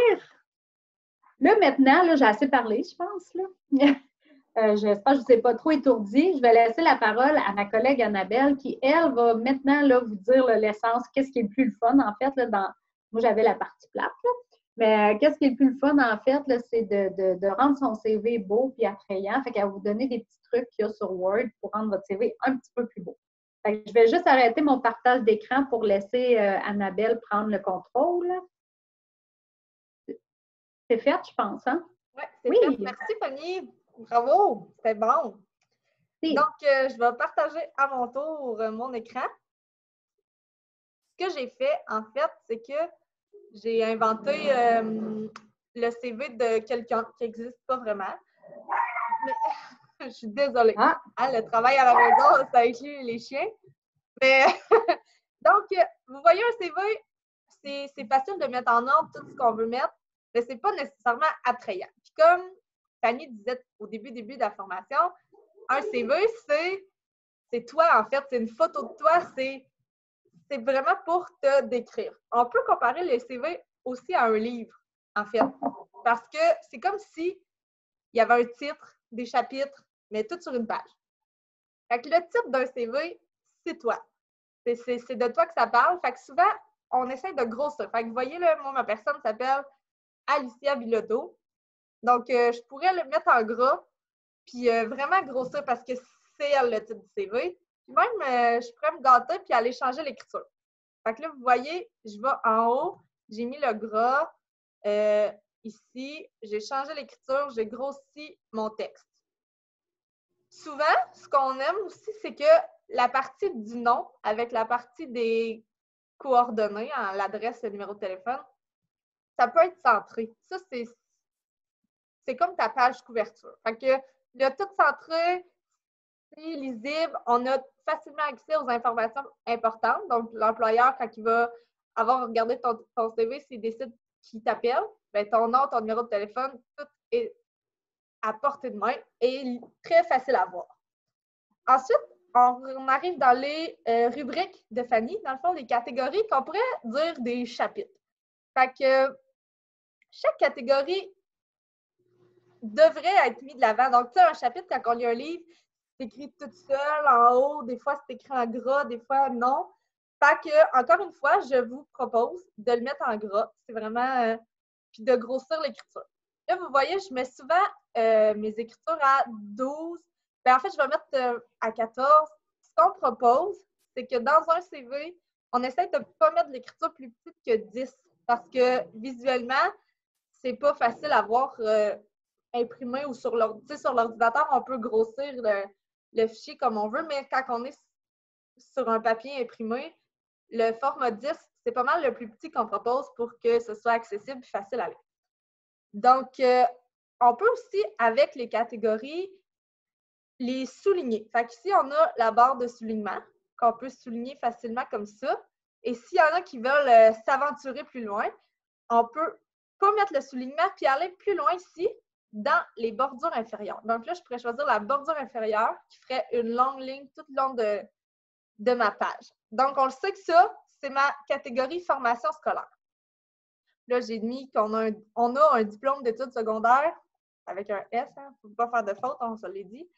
Là, maintenant, là, j'ai assez parlé, je pense. Là. J'espère que je ne vous ai pas trop étourdi. Je vais laisser la parole à ma collègue Annabelle qui, elle, va maintenant là, vous dire l'essence, qu'est-ce qui est le plus le fun, en fait, là, moi, j'avais la partie plate, là. Mais qu'est-ce qui est le plus le fun, en fait, là, c'est de rendre son CV beau et attrayant. Fait qu'elle va vous donner des petits trucs qu'il y a sur Word pour rendre votre CV un petit peu plus beau. Fait que je vais juste arrêter mon partage d'écran pour laisser Annabelle prendre le contrôle. C'est fait, je pense, hein? Ouais, c'est fait. Merci, Fanny. Bravo, c'était bon. Oui. Donc, je vais partager à mon tour mon écran. Ce que j'ai fait, en fait, c'est que j'ai inventé le CV de quelqu'un qui n'existe pas vraiment. Mais je suis désolée. Ah. Hein, le travail à la maison, ça inclut les chiens. Mais donc, vous voyez un CV, c'est facile de mettre en ordre tout ce qu'on veut mettre, mais ce n'est pas nécessairement attrayant. Puis comme Fanny disait au début de la formation, un CV, c'est toi, en fait. C'est une photo de toi. C'est vraiment pour te décrire. On peut comparer le CV aussi à un livre, en fait. Parce que c'est comme si il y avait un titre, des chapitres, mais tout sur une page. Fait que le titre d'un CV, c'est toi. C'est de toi que ça parle. Fait que souvent, on essaie de grossir. Fait que vous voyez, là, moi, ma personne s'appelle Alicia Bilodeau. Donc, je pourrais le mettre en gras, puis vraiment grossir parce que c'est elle le titre du CV. Puis même, je pourrais me gâter puis aller changer l'écriture. Fait que là, vous voyez, je vais en haut, j'ai mis le gras. Ici, j'ai changé l'écriture, j'ai grossi mon texte. Souvent, ce qu'on aime aussi, c'est que la partie du nom avec la partie des coordonnées, hein, l'adresse, le numéro de téléphone, ça peut être centré. Ça, c'est comme ta page couverture. Fait que le tout centré, c'est lisible, on a facilement accès aux informations importantes. Donc, l'employeur, quand il va avoir regardé ton CV, s'il décide qu'il t'appelle, bien, ton nom, ton numéro de téléphone, tout est à portée de main et très facile à voir. Ensuite, on arrive dans les rubriques de Fanny, dans le fond, les catégories qu'on pourrait dire des chapitres. Fait que chaque catégorie devrait être mise de l'avant. Donc, tu sais, un chapitre, quand on lit un livre, c'est écrit tout seul, en haut, des fois c'est écrit en gras, des fois non. Fait que, encore une fois, je vous propose de le mettre en gras. C'est vraiment... puis de grossir l'écriture. Là, vous voyez, je mets souvent mes écritures à 12. Bien, en fait, je vais mettre à 14. Ce qu'on propose, c'est que dans un CV, on essaie de ne pas mettre l'écriture plus petite que 10 parce que visuellement, c'est pas facile à voir imprimé ou sur l'ordinateur, on peut grossir le fichier comme on veut, mais quand on est sur un papier imprimé, le format 10, c'est pas mal le plus petit qu'on propose pour que ce soit accessible et facile à lire. Donc, on peut aussi, avec les catégories, les souligner. Fait qu'ici, on a la barre de soulignement qu'on peut souligner facilement comme ça. Et s'il y en a qui veulent s'aventurer plus loin, on peut pas mettre le soulignement puis aller plus loin ici dans les bordures inférieures. Donc là, je pourrais choisir la bordure inférieure qui ferait une longue ligne tout le long de ma page. Donc, on le sait que ça, c'est ma catégorie formation scolaire. Là, j'ai mis qu'on a un diplôme d'études secondaires avec un S, il ne faut pas faire de faute, on se l'a dit,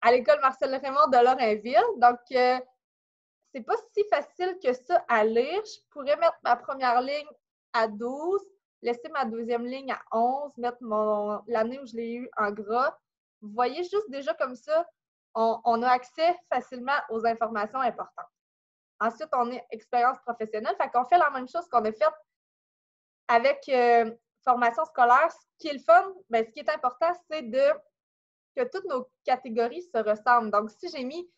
à l'école Marcel Raymond de Lorrainville. Donc, c'est pas si facile que ça à lire. Je pourrais mettre ma première ligne à 12, laisser ma deuxième ligne à 11, mettre l'année où je l'ai eu en gras. Vous voyez, juste déjà comme ça, on a accès facilement aux informations importantes. Ensuite, on est expérience professionnelle. Fait qu'on fait la même chose qu'on a fait avec formation scolaire. Ce qui est le fun, bien, ce qui est important, c'est que toutes nos catégories se ressemblent. Donc, si j'ai mis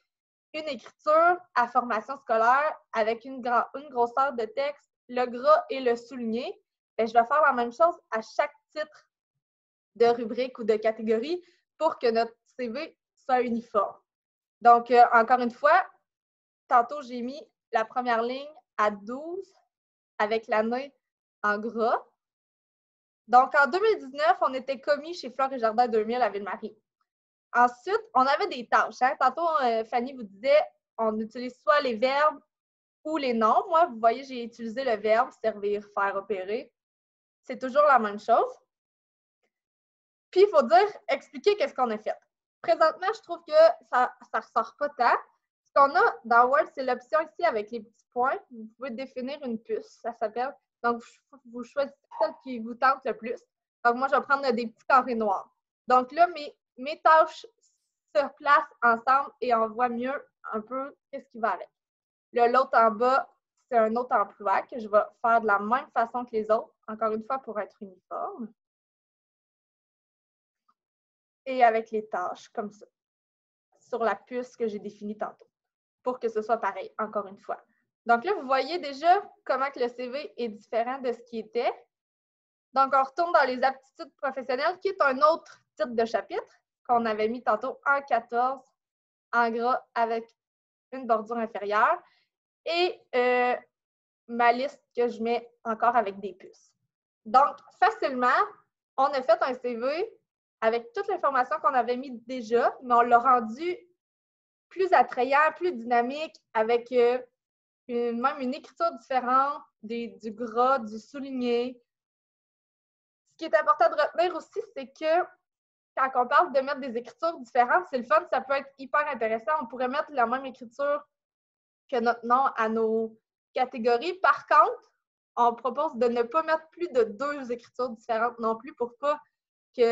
une écriture à formation scolaire avec une grosseur de texte, le gras et le souligné, bien, je vais faire la même chose à chaque titre de rubrique ou de catégorie pour que notre CV soit uniforme. Donc, encore une fois, tantôt, j'ai mis la première ligne à 12 avec l'année en gras. Donc, en 2019, on était commis chez Fleurs et Jardin 2000 à Ville-Marie. Ensuite, on avait des tâches. Hein? Tantôt, Fanny vous disait, on utilise soit les verbes ou les noms. Moi, vous voyez, j'ai utilisé le verbe servir, faire, opérer. C'est toujours la même chose. Puis, il faut expliquer qu'est-ce qu'on a fait. Présentement, je trouve que ça ne ressort pas tant. Ce qu'on a dans Word, c'est l'option ici avec les petits points. Vous pouvez définir une puce, ça s'appelle. Donc, vous choisissez celle qui vous tente le plus. Donc, moi, je vais prendre des petits carrés noirs. Donc là, mes tâches se placent ensemble et on voit mieux un peu qu'est-ce qui va avec. L'autre en bas, c'est un autre emploi que je vais faire de la même façon que les autres, encore une fois, pour être uniforme. Et avec les tâches, comme ça, sur la puce que j'ai définie tantôt, pour que ce soit pareil, encore une fois. Donc là, vous voyez déjà comment que le CV est différent de ce qui était. Donc, on retourne dans les aptitudes professionnelles, qui est un autre titre de chapitre qu'on avait mis tantôt en 14, en gras, avec une bordure inférieure. Et ma liste que je mets encore avec des puces. Donc, facilement, on a fait un CV avec toute l'information qu'on avait mis déjà, mais on l'a rendu plus attrayant, plus dynamique, avec même une écriture différente, du gras, du souligné. Ce qui est important de retenir aussi, c'est que quand on parle de mettre des écritures différentes, c'est le fun, ça peut être hyper intéressant. On pourrait mettre la même écriture que notre nom à nos catégories. Par contre, on propose de ne pas mettre plus de 2 écritures différentes non plus pour pas qu'on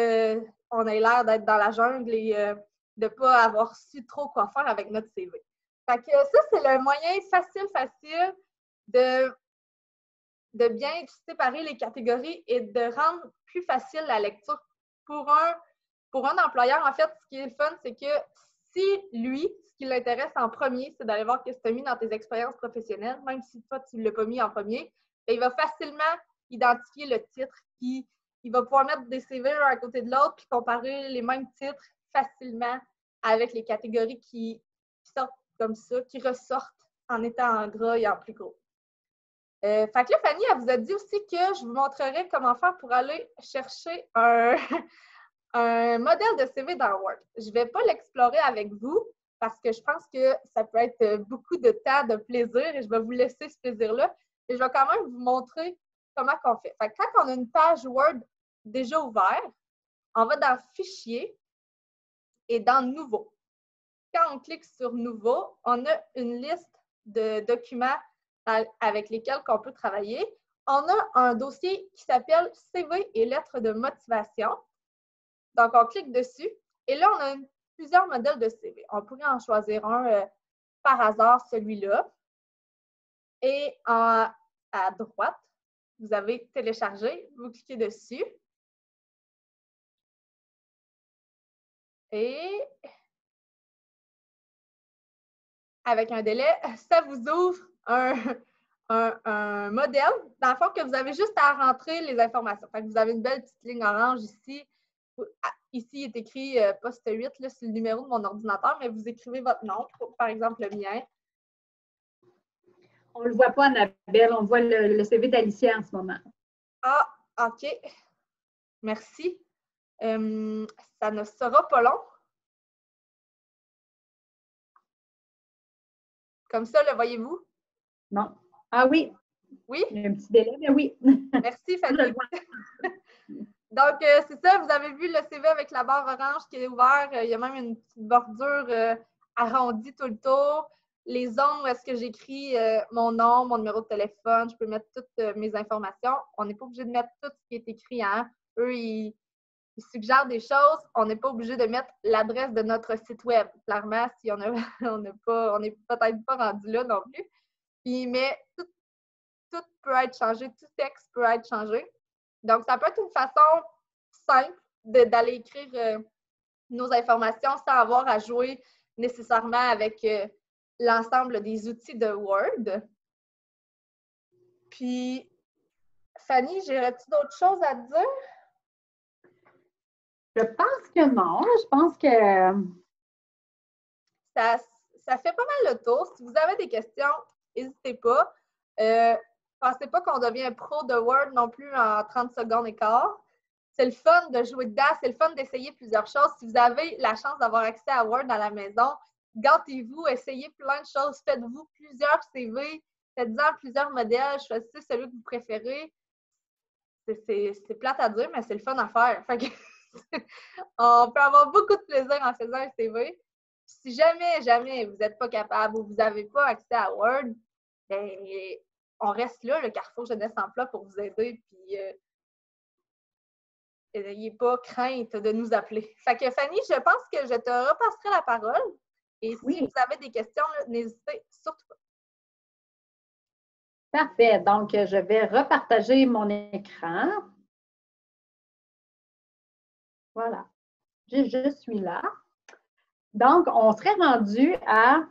ait l'air d'être dans la jungle et de ne pas avoir su trop quoi faire avec notre CV. Fait que ça, c'est le moyen facile de bien séparer les catégories et de rendre plus facile la lecture. Pour un employeur, en fait, ce qui est le fun, c'est que si lui, ce qui l'intéresse en premier, c'est d'aller voir ce que tu as mis dans tes expériences professionnelles, même si toi, tu ne l'as pas mis en premier, bien, il va facilement identifier le titre, puis il va pouvoir mettre des CV l'un à côté de l'autre, puis comparer les mêmes titres facilement avec les catégories qui sortent comme ça, qui ressortent en étant en gras et en plus gros. Fait que là, Fanny, elle vous a dit aussi que je vous montrerai comment faire pour aller chercher un modèle de CV dans Word. Je ne vais pas l'explorer avec vous, parce que je pense que ça peut être beaucoup de temps de plaisir et je vais vous laisser ce plaisir-là. Et je vais quand même vous montrer comment on fait. Fait que quand on a une page Word déjà ouverte, on va dans Fichier et dans Nouveau. Quand on clique sur Nouveau, on a une liste de documents avec lesquels on peut travailler. On a un dossier qui s'appelle CV et lettres de motivation. Donc, on clique dessus et là, on a plusieurs modèles de CV. On pourrait en choisir un par hasard, celui-là. Et à droite, vous avez télécharger. Vous cliquez dessus. Et avec un délai, ça vous ouvre un modèle, dans le fond, que vous avez juste à rentrer les informations. Fait que vous avez une belle petite ligne orange ici. Ici, il est écrit poste 8, c'est le numéro de mon ordinateur, mais vous écrivez votre nom, par exemple le mien. On ne le voit pas, Annabelle, on voit le CV d'Alicia en ce moment. Ah, OK. Merci. Ça ne sera pas long. Comme ça, le voyez-vous? Non. Ah oui. Oui? Il y a un petit délai, mais oui. Merci, Fanny. Donc, c'est ça, vous avez vu le CV avec la barre orange qui est ouverte. Il y a même une petite bordure arrondie tout le tour. Les zones où est-ce que j'écris mon nom, mon numéro de téléphone, je peux mettre toutes mes informations. On n'est pas obligé de mettre tout ce qui est écrit. Hein? Eux, ils suggèrent des choses. On n'est pas obligé de mettre l'adresse de notre site web. Clairement, si on n'est peut-être pas rendu là non plus. Puis, mais tout peut être changé, tout texte peut être changé. Donc, ça peut être une façon simple d'aller écrire nos informations sans avoir à jouer nécessairement avec l'ensemble des outils de Word. Puis, Fanny, j'aurais-tu d'autres choses à te dire? Je pense que non. Je pense que ça fait pas mal le tour. Si vous avez des questions, n'hésitez pas. Pensez pas qu'on devient pro de Word non plus en 30 secondes et quart. C'est le fun de jouer dedans, c'est le fun d'essayer plusieurs choses. Si vous avez la chance d'avoir accès à Word à la maison, gâtez-vous, essayez plein de choses, faites-vous plusieurs CV, faites-en plusieurs modèles, choisissez celui que vous préférez. C'est plate à dire, mais c'est le fun à faire. Fait que on peut avoir beaucoup de plaisir en faisant un CV. Si jamais vous n'êtes pas capable ou vous n'avez pas accès à Word, bien, on reste là, le Carrefour Jeunesse Emploi, pour vous aider. Puis, n'ayez pas crainte de nous appeler. Fait que Fanny, je pense que je te repasserai la parole. Et si vous avez des questions, n'hésitez surtout pas. Parfait. Donc, je vais repartager mon écran. Voilà. Je suis là. Donc, on serait rendu à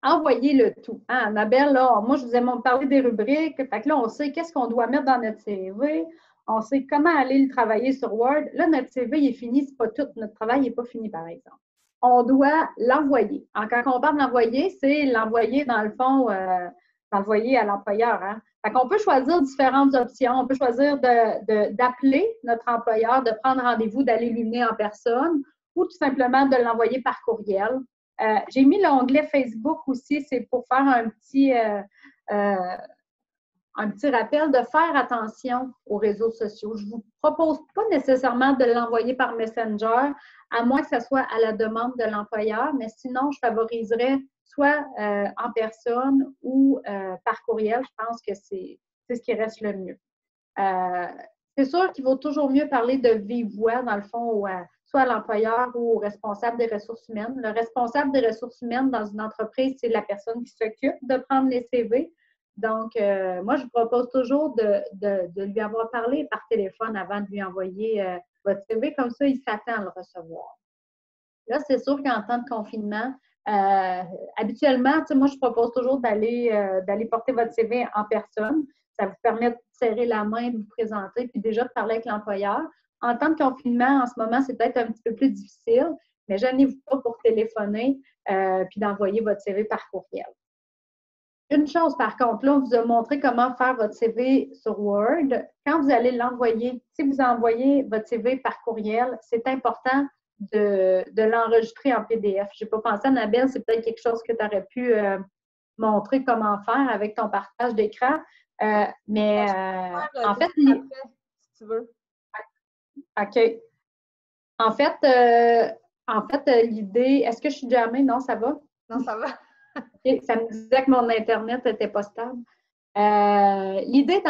envoyer le tout. Hein, Annabelle, là, moi, je vous ai parlé des rubriques. Fait que là, on sait qu'est-ce qu'on doit mettre dans notre CV. On sait comment aller le travailler sur Word. Là, notre CV, il est fini. C'est pas tout. Notre travail n'est pas fini, par exemple. On doit l'envoyer. Quand on parle d'envoyer, c'est l'envoyer, dans le fond, l'envoyer à l'employeur. Hein? Fait qu'on peut choisir différentes options. On peut choisir d'appeler notre employeur, de prendre rendez-vous, d'aller lui mener en personne ou tout simplement de l'envoyer par courriel. J'ai mis l'onglet Facebook aussi, c'est pour faire un petit rappel de faire attention aux réseaux sociaux. Je ne vous propose pas nécessairement de l'envoyer par Messenger, à moins que ce soit à la demande de l'employeur, mais sinon, je favoriserais soit en personne ou par courriel. Je pense que c'est ce qui reste le mieux. C'est sûr qu'il vaut toujours mieux parler de vive voix, dans le fond, soit à l'employeur ou au responsable des ressources humaines. Le responsable des ressources humaines dans une entreprise, c'est la personne qui s'occupe de prendre les CV. Donc, moi, je vous propose toujours de lui avoir parlé par téléphone avant de lui envoyer votre CV. Comme ça, il s'attend à le recevoir. Là, c'est sûr qu'en temps de confinement, habituellement, moi, je propose toujours d'aller porter votre CV en personne. Ça vous permet de serrer la main, de vous présenter, puis déjà de parler avec l'employeur. En temps de confinement, en ce moment, c'est peut-être un petit peu plus difficile, mais gênez-vous pas pour téléphoner puis d'envoyer votre CV par courriel. Une chose, par contre, là, on vous a montré comment faire votre CV sur Word. Quand vous allez l'envoyer, si vous envoyez votre CV par courriel, c'est important de l'enregistrer en PDF. Je n'ai pas pensé, Annabelle, c'est peut-être quelque chose que tu aurais pu montrer comment faire avec ton partage d'écran. Mais en fait, après, si tu veux. OK. En fait, l'idée, est-ce que je suis jammée? Non, ça va? Non, ça va. Okay. Ça me disait que mon Internet n'était pas stable. L'idée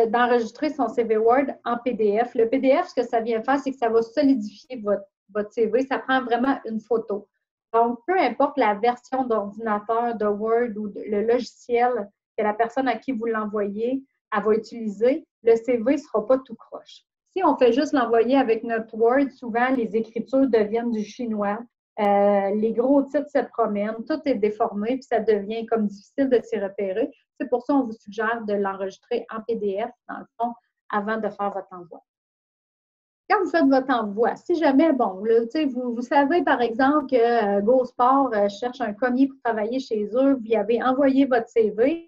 d'enregistrer son CV Word en PDF. Le PDF, ce que ça vient faire, c'est que ça va solidifier votre CV. Ça prend vraiment une photo. Donc, peu importe la version d'ordinateur, de Word ou le logiciel que la personne à qui vous l'envoyez, elle va utiliser, le CV ne sera pas tout croche. Si on fait juste l'envoyer avec notre Word, souvent les écritures deviennent du chinois. Les gros titres se promènent, tout est déformé, puis ça devient comme difficile de s'y repérer. C'est pour ça qu'on vous suggère de l'enregistrer en PDF, dans le fond, avant de faire votre envoi. Quand vous faites votre envoi, si jamais, bon, là, vous savez, par exemple, que GoSport cherche un commis pour travailler chez eux, vous y avez envoyé votre CV,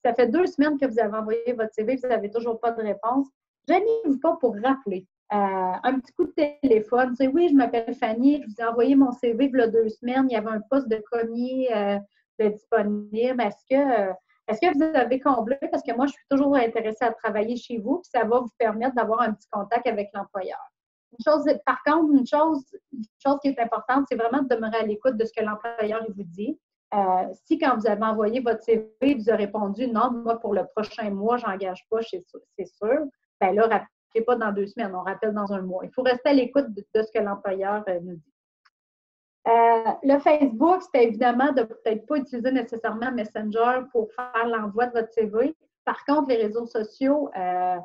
ça fait 2 semaines que vous avez envoyé votre CV, vous n'avez toujours pas de réponse, gênez-vous pas pour rappeler. Un petit coup de téléphone, oui, je m'appelle Fanny, je vous ai envoyé mon CV il y a 2 semaines, il y avait un poste de commis de disponible. Est-ce que vous avez comblé? Parce que moi, je suis toujours intéressée à travailler chez vous, puis ça va vous permettre d'avoir un petit contact avec l'employeur. Par contre, une chose qui est importante, c'est vraiment de demeurer à l'écoute de ce que l'employeur vous dit. Si quand vous avez envoyé votre CV, il vous a répondu non, moi, pour le prochain mois, je n'engage pas, c'est sûr, bien là, rappelez pas dans 2 semaines, on rappelle dans un mois. Il faut rester à l'écoute de ce que l'employeur nous dit. Le Facebook, c'était évidemment de peut-être pas utiliser nécessairement Messenger pour faire l'envoi de votre CV. Par contre, les réseaux sociaux, ça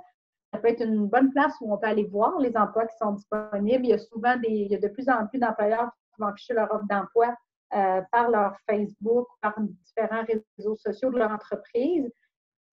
peut être une bonne place où on peut aller voir les emplois qui sont disponibles. Il y a de plus en plus d'employeurs qui vont afficher leur offre d'emploi par leur Facebook, par différents réseaux sociaux de leur entreprise.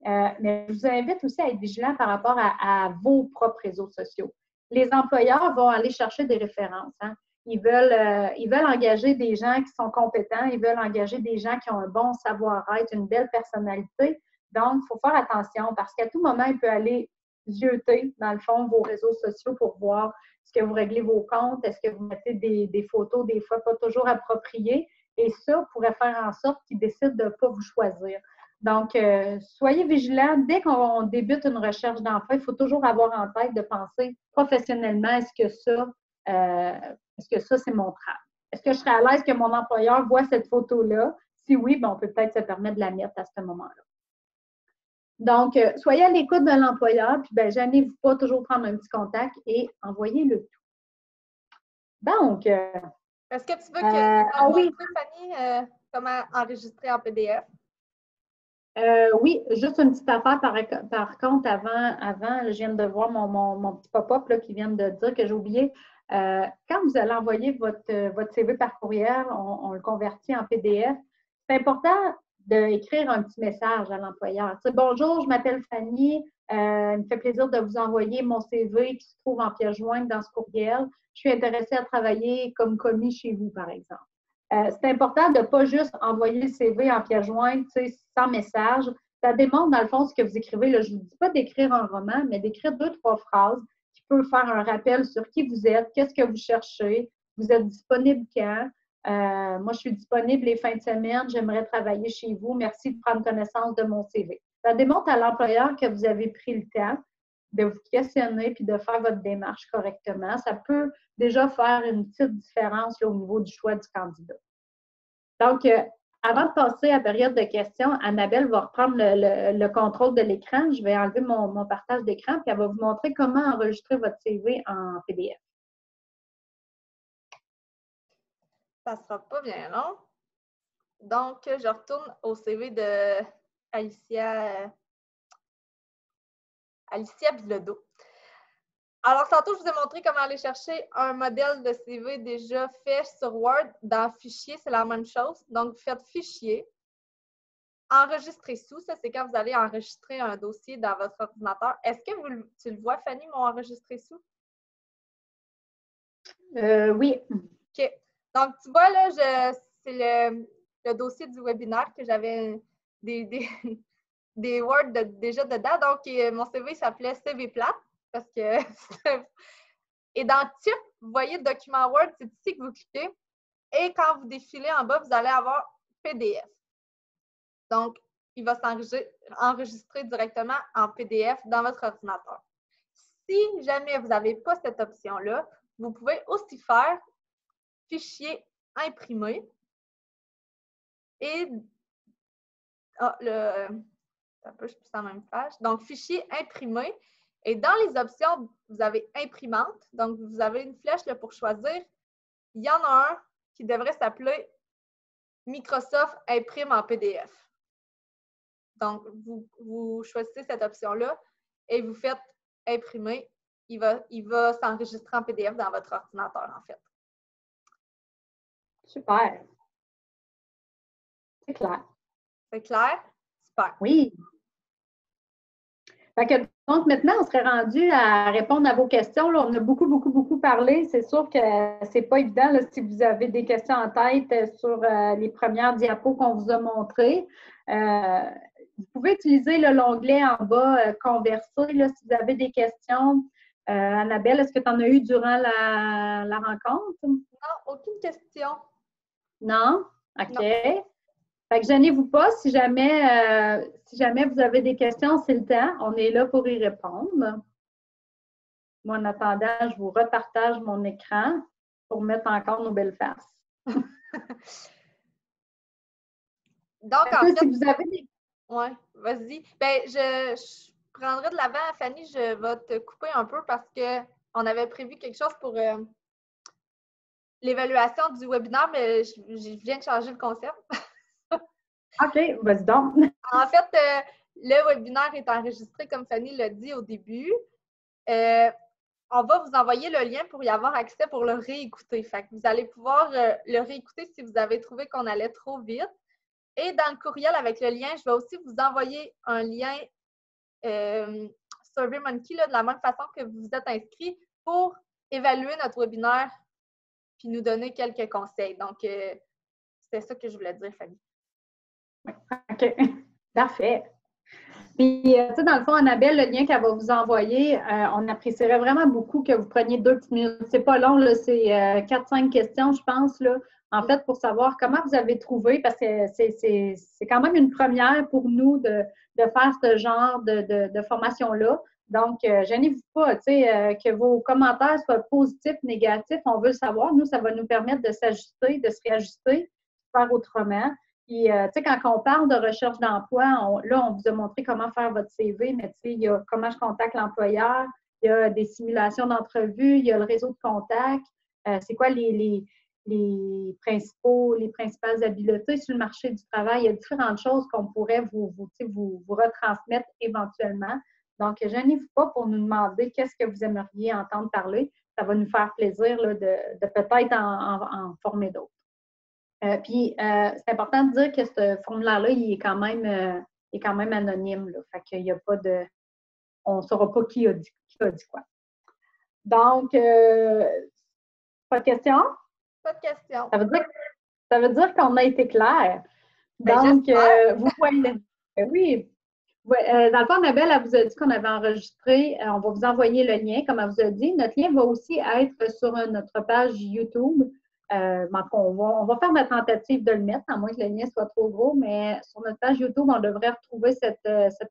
Mais je vous invite aussi à être vigilant par rapport à vos propres réseaux sociaux. Les employeurs vont aller chercher des références. Hein. Ils veulent engager des gens qui sont compétents, ils veulent engager des gens qui ont un bon savoir-être, une belle personnalité. Donc, il faut faire attention parce qu'à tout moment, il peut aller zioter, dans le fond, vos réseaux sociaux pour voir est-ce que vous réglez vos comptes, est-ce que vous mettez des photos, des fois pas toujours appropriées. Et ça pourrait faire en sorte qu'ils décident de ne pas vous choisir. Donc, soyez vigilants. Dès qu'on débute une recherche d'emploi, il faut toujours avoir en tête de penser professionnellement, est-ce que ça, c'est mon travail? Est-ce que je serais à l'aise que mon employeur voit cette photo-là? Si oui, ben, on peut peut-être se permettre de la mettre à ce moment-là. Donc, soyez à l'écoute de l'employeur, puis ben, gênez-vous pas, toujours prendre un petit contact et envoyez le tout. Donc, est-ce que tu veux que oui. Fanny, comment enregistrer en PDF? Oui, juste une petite affaire par contre, avant je viens de voir mon petit pop-up qui vient de dire que j'ai oublié. Quand vous allez envoyer votre CV par courriel, on le convertit en PDF. C'est important d'écrire un petit message à l'employeur. Bonjour, je m'appelle Fanny. Il me fait plaisir de vous envoyer mon CV qui se trouve en pièce jointe dans ce courriel. Je suis intéressée à travailler comme commis chez vous, par exemple. C'est important de ne pas juste envoyer le CV en pièce jointe, sans message. Ça démontre, dans le fond, ce que vous écrivez. Là, je ne vous dis pas d'écrire un roman, mais d'écrire 2-3 phrases qui peuvent faire un rappel sur qui vous êtes, qu'est-ce que vous cherchez, vous êtes disponible quand. Moi, je suis disponible les fins de semaine, j'aimerais travailler chez vous. Merci de prendre connaissance de mon CV. Ça démontre à l'employeur que vous avez pris le temps de vous questionner puis de faire votre démarche correctement. Ça peut déjà faire une petite différence là, au niveau du choix du candidat. Donc, avant de passer à la période de questions, Annabelle va reprendre le contrôle de l'écran. Je vais enlever mon partage d'écran, puis elle va vous montrer comment enregistrer votre CV en PDF. Ça ne sera pas bien long. Donc, je retourne au CV de Alicia Bilodeau. Alors, tantôt, je vous ai montré comment aller chercher un modèle de CV déjà fait sur Word. Dans Fichier, c'est la même chose. Donc, vous faites Fichier, Enregistrer sous. Ça, c'est quand vous allez enregistrer un dossier dans votre ordinateur. Est-ce que tu le vois, Fanny, mon enregistré sous? Oui. OK. Donc, tu vois, là, c'est le dossier du webinaire que j'avais des Word déjà dedans. Donc, mon CV s'appelait CV plate parce que Et dans Type, vous voyez document Word, c'est ici que vous cliquez. Et quand vous défilez en bas, vous allez avoir PDF. Donc, il va s'enregistrer directement en PDF dans votre ordinateur. Si jamais vous n'avez pas cette option-là, vous pouvez aussi faire fichier imprimé et un peu, je suis sur la même page. Donc, fichier imprimé. Et dans les options, vous avez imprimante. Donc, vous avez une flèche là, pour choisir. Il y en a un qui devrait s'appeler Microsoft Imprime en PDF. Donc, vous choisissez cette option-là et vous faites imprimer. Il va s'enregistrer en PDF dans votre ordinateur, en fait. Super. C'est clair. C'est clair? Super. Oui. Fait que, donc, maintenant, on serait rendu à répondre à vos questions. Là, on a beaucoup parlé. C'est sûr que c'est pas évident là, si vous avez des questions en tête sur les premières diapos qu'on vous a montrées. Vous pouvez utiliser l'onglet en bas Converser là, si vous avez des questions. Annabelle, est-ce que tu en as eu durant la rencontre? Non, aucune question. Non? OK. Non. Fait que gênez-vous pas, si jamais vous avez des questions, c'est le temps. On est là pour y répondre. Moi, en attendant, je vous repartage mon écran pour mettre encore nos belles faces. Donc, en fait, si vous avez des... Oui, vas-y. Ben, je prendrai de l'avant, Fanny, je vais te couper un peu parce qu'on avait prévu quelque chose pour l'évaluation du webinaire, mais je viens de changer le concept. OK, vas-y donc. En fait, le webinaire est enregistré, comme Fanny l'a dit au début. On va vous envoyer le lien pour y avoir accès pour le réécouter. Fait que vous allez pouvoir le réécouter si vous avez trouvé qu'on allait trop vite. Et dans le courriel avec le lien, je vais aussi vous envoyer un lien SurveyMonkey là, de la même façon que vous vous êtes inscrit pour évaluer notre webinaire puis nous donner quelques conseils. Donc, c'est ça que je voulais dire, Fanny. OK, parfait. Puis, tu sais, dans le fond, Annabelle, le lien qu'elle va vous envoyer, on apprécierait vraiment beaucoup que vous preniez 2 petites minutes. C'est pas long, là, c'est 4-5 questions, je pense, là, en fait, pour savoir comment vous avez trouvé, parce que c'est quand même une première pour nous de faire ce genre de formation-là. Donc, gênez-vous pas, tu sais, que vos commentaires soient positifs, négatifs, on veut le savoir. Nous, ça va nous permettre de s'ajuster, de se réajuster, de faire autrement. Puis, tu sais, quand on parle de recherche d'emploi, là, on vous a montré comment faire votre CV, mais tu sais, il y a comment je contacte l'employeur, il y a des simulations d'entrevue, il y a le réseau de contacts, c'est quoi les principales habiletés sur le marché du travail. Il y a différentes choses qu'on pourrait vous retransmettre éventuellement. Donc, gênez-vous pas pour nous demander qu'est-ce que vous aimeriez entendre parler. Ça va nous faire plaisir là, de peut-être en former d'autres. Puis, c'est important de dire que ce formulaire-là, il est quand même anonyme. Là. Fait qu'il n'y a pas de... On ne saura pas qui a dit quoi. Donc, pas de questions? Pas de questions. Ça veut dire qu'on a été clair. Donc, vous voyez... Oui. Dans le fond, Annabelle, elle vous a dit qu'on avait enregistré. On va vous envoyer le lien, comme elle vous a dit. Notre lien va aussi être sur notre page YouTube. On va faire notre tentative de le mettre, à moins que le lien soit trop gros, mais sur notre page YouTube, on devrait retrouver cette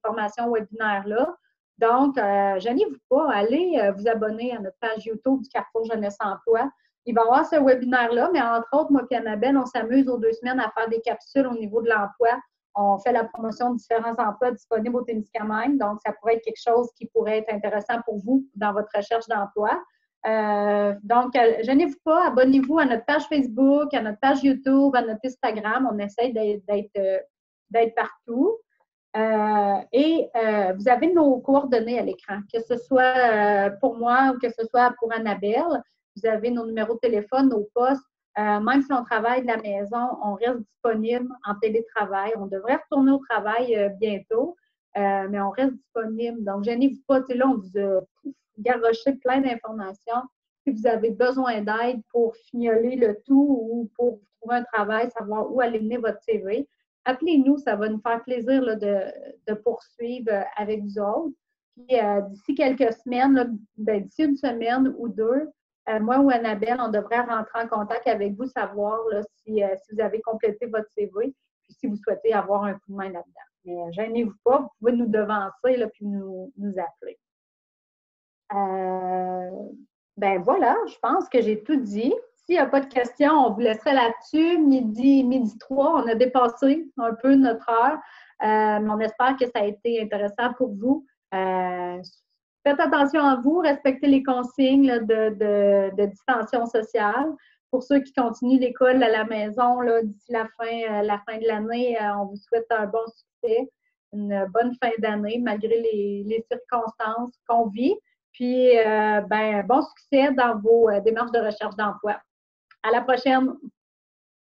formation webinaire-là. Donc, gênez-vous pas, allez vous abonner à notre page YouTube du Carrefour Jeunesse Emploi. Il va y avoir ce webinaire-là, mais entre autres, moi et Annabelle, on s'amuse aux 2 semaines à faire des capsules au niveau de l'emploi. On fait la promotion de différents emplois disponibles au Témiscamingue, donc ça pourrait être quelque chose qui pourrait être intéressant pour vous dans votre recherche d'emploi. Donc, gênez-vous pas, abonnez-vous à notre page Facebook, à notre page YouTube, à notre Instagram. On essaie d'être partout. Vous avez nos coordonnées à l'écran, que ce soit pour moi ou que ce soit pour Annabelle. Vous avez nos numéros de téléphone, nos postes. Même si on travaille de la maison, on reste disponible en télétravail. On devrait retourner au travail bientôt, mais on reste disponible. Donc, gênez-vous pas. Là, on vous a garroché plein d'informations. Si vous avez besoin d'aide pour fignoler le tout ou pour trouver un travail, savoir où aller mener votre CV, appelez-nous. Ça va nous faire plaisir là, de poursuivre avec vous autres. d'ici quelques semaines, là, d'ici une semaine ou deux, moi ou Annabelle, on devrait rentrer en contact avec vous, savoir là, si vous avez complété votre CV, puis si vous souhaitez avoir un coup de main là-dedans. Mais gênez-vous pas, vous pouvez nous devancer là, puis nous appeler. Ben voilà, je pense que j'ai tout dit. S'il n'y a pas de questions, on vous laisserait là-dessus. Midi 3, on a dépassé un peu notre heure. Mais on espère que ça a été intéressant pour vous. Faites attention à vous, respectez les consignes là, de distanciation sociale. Pour ceux qui continuent l'école à la maison d'ici la fin de l'année, on vous souhaite un bon succès, une bonne fin d'année malgré les circonstances qu'on vit. Puis, bon succès dans vos démarches de recherche d'emploi. À la prochaine!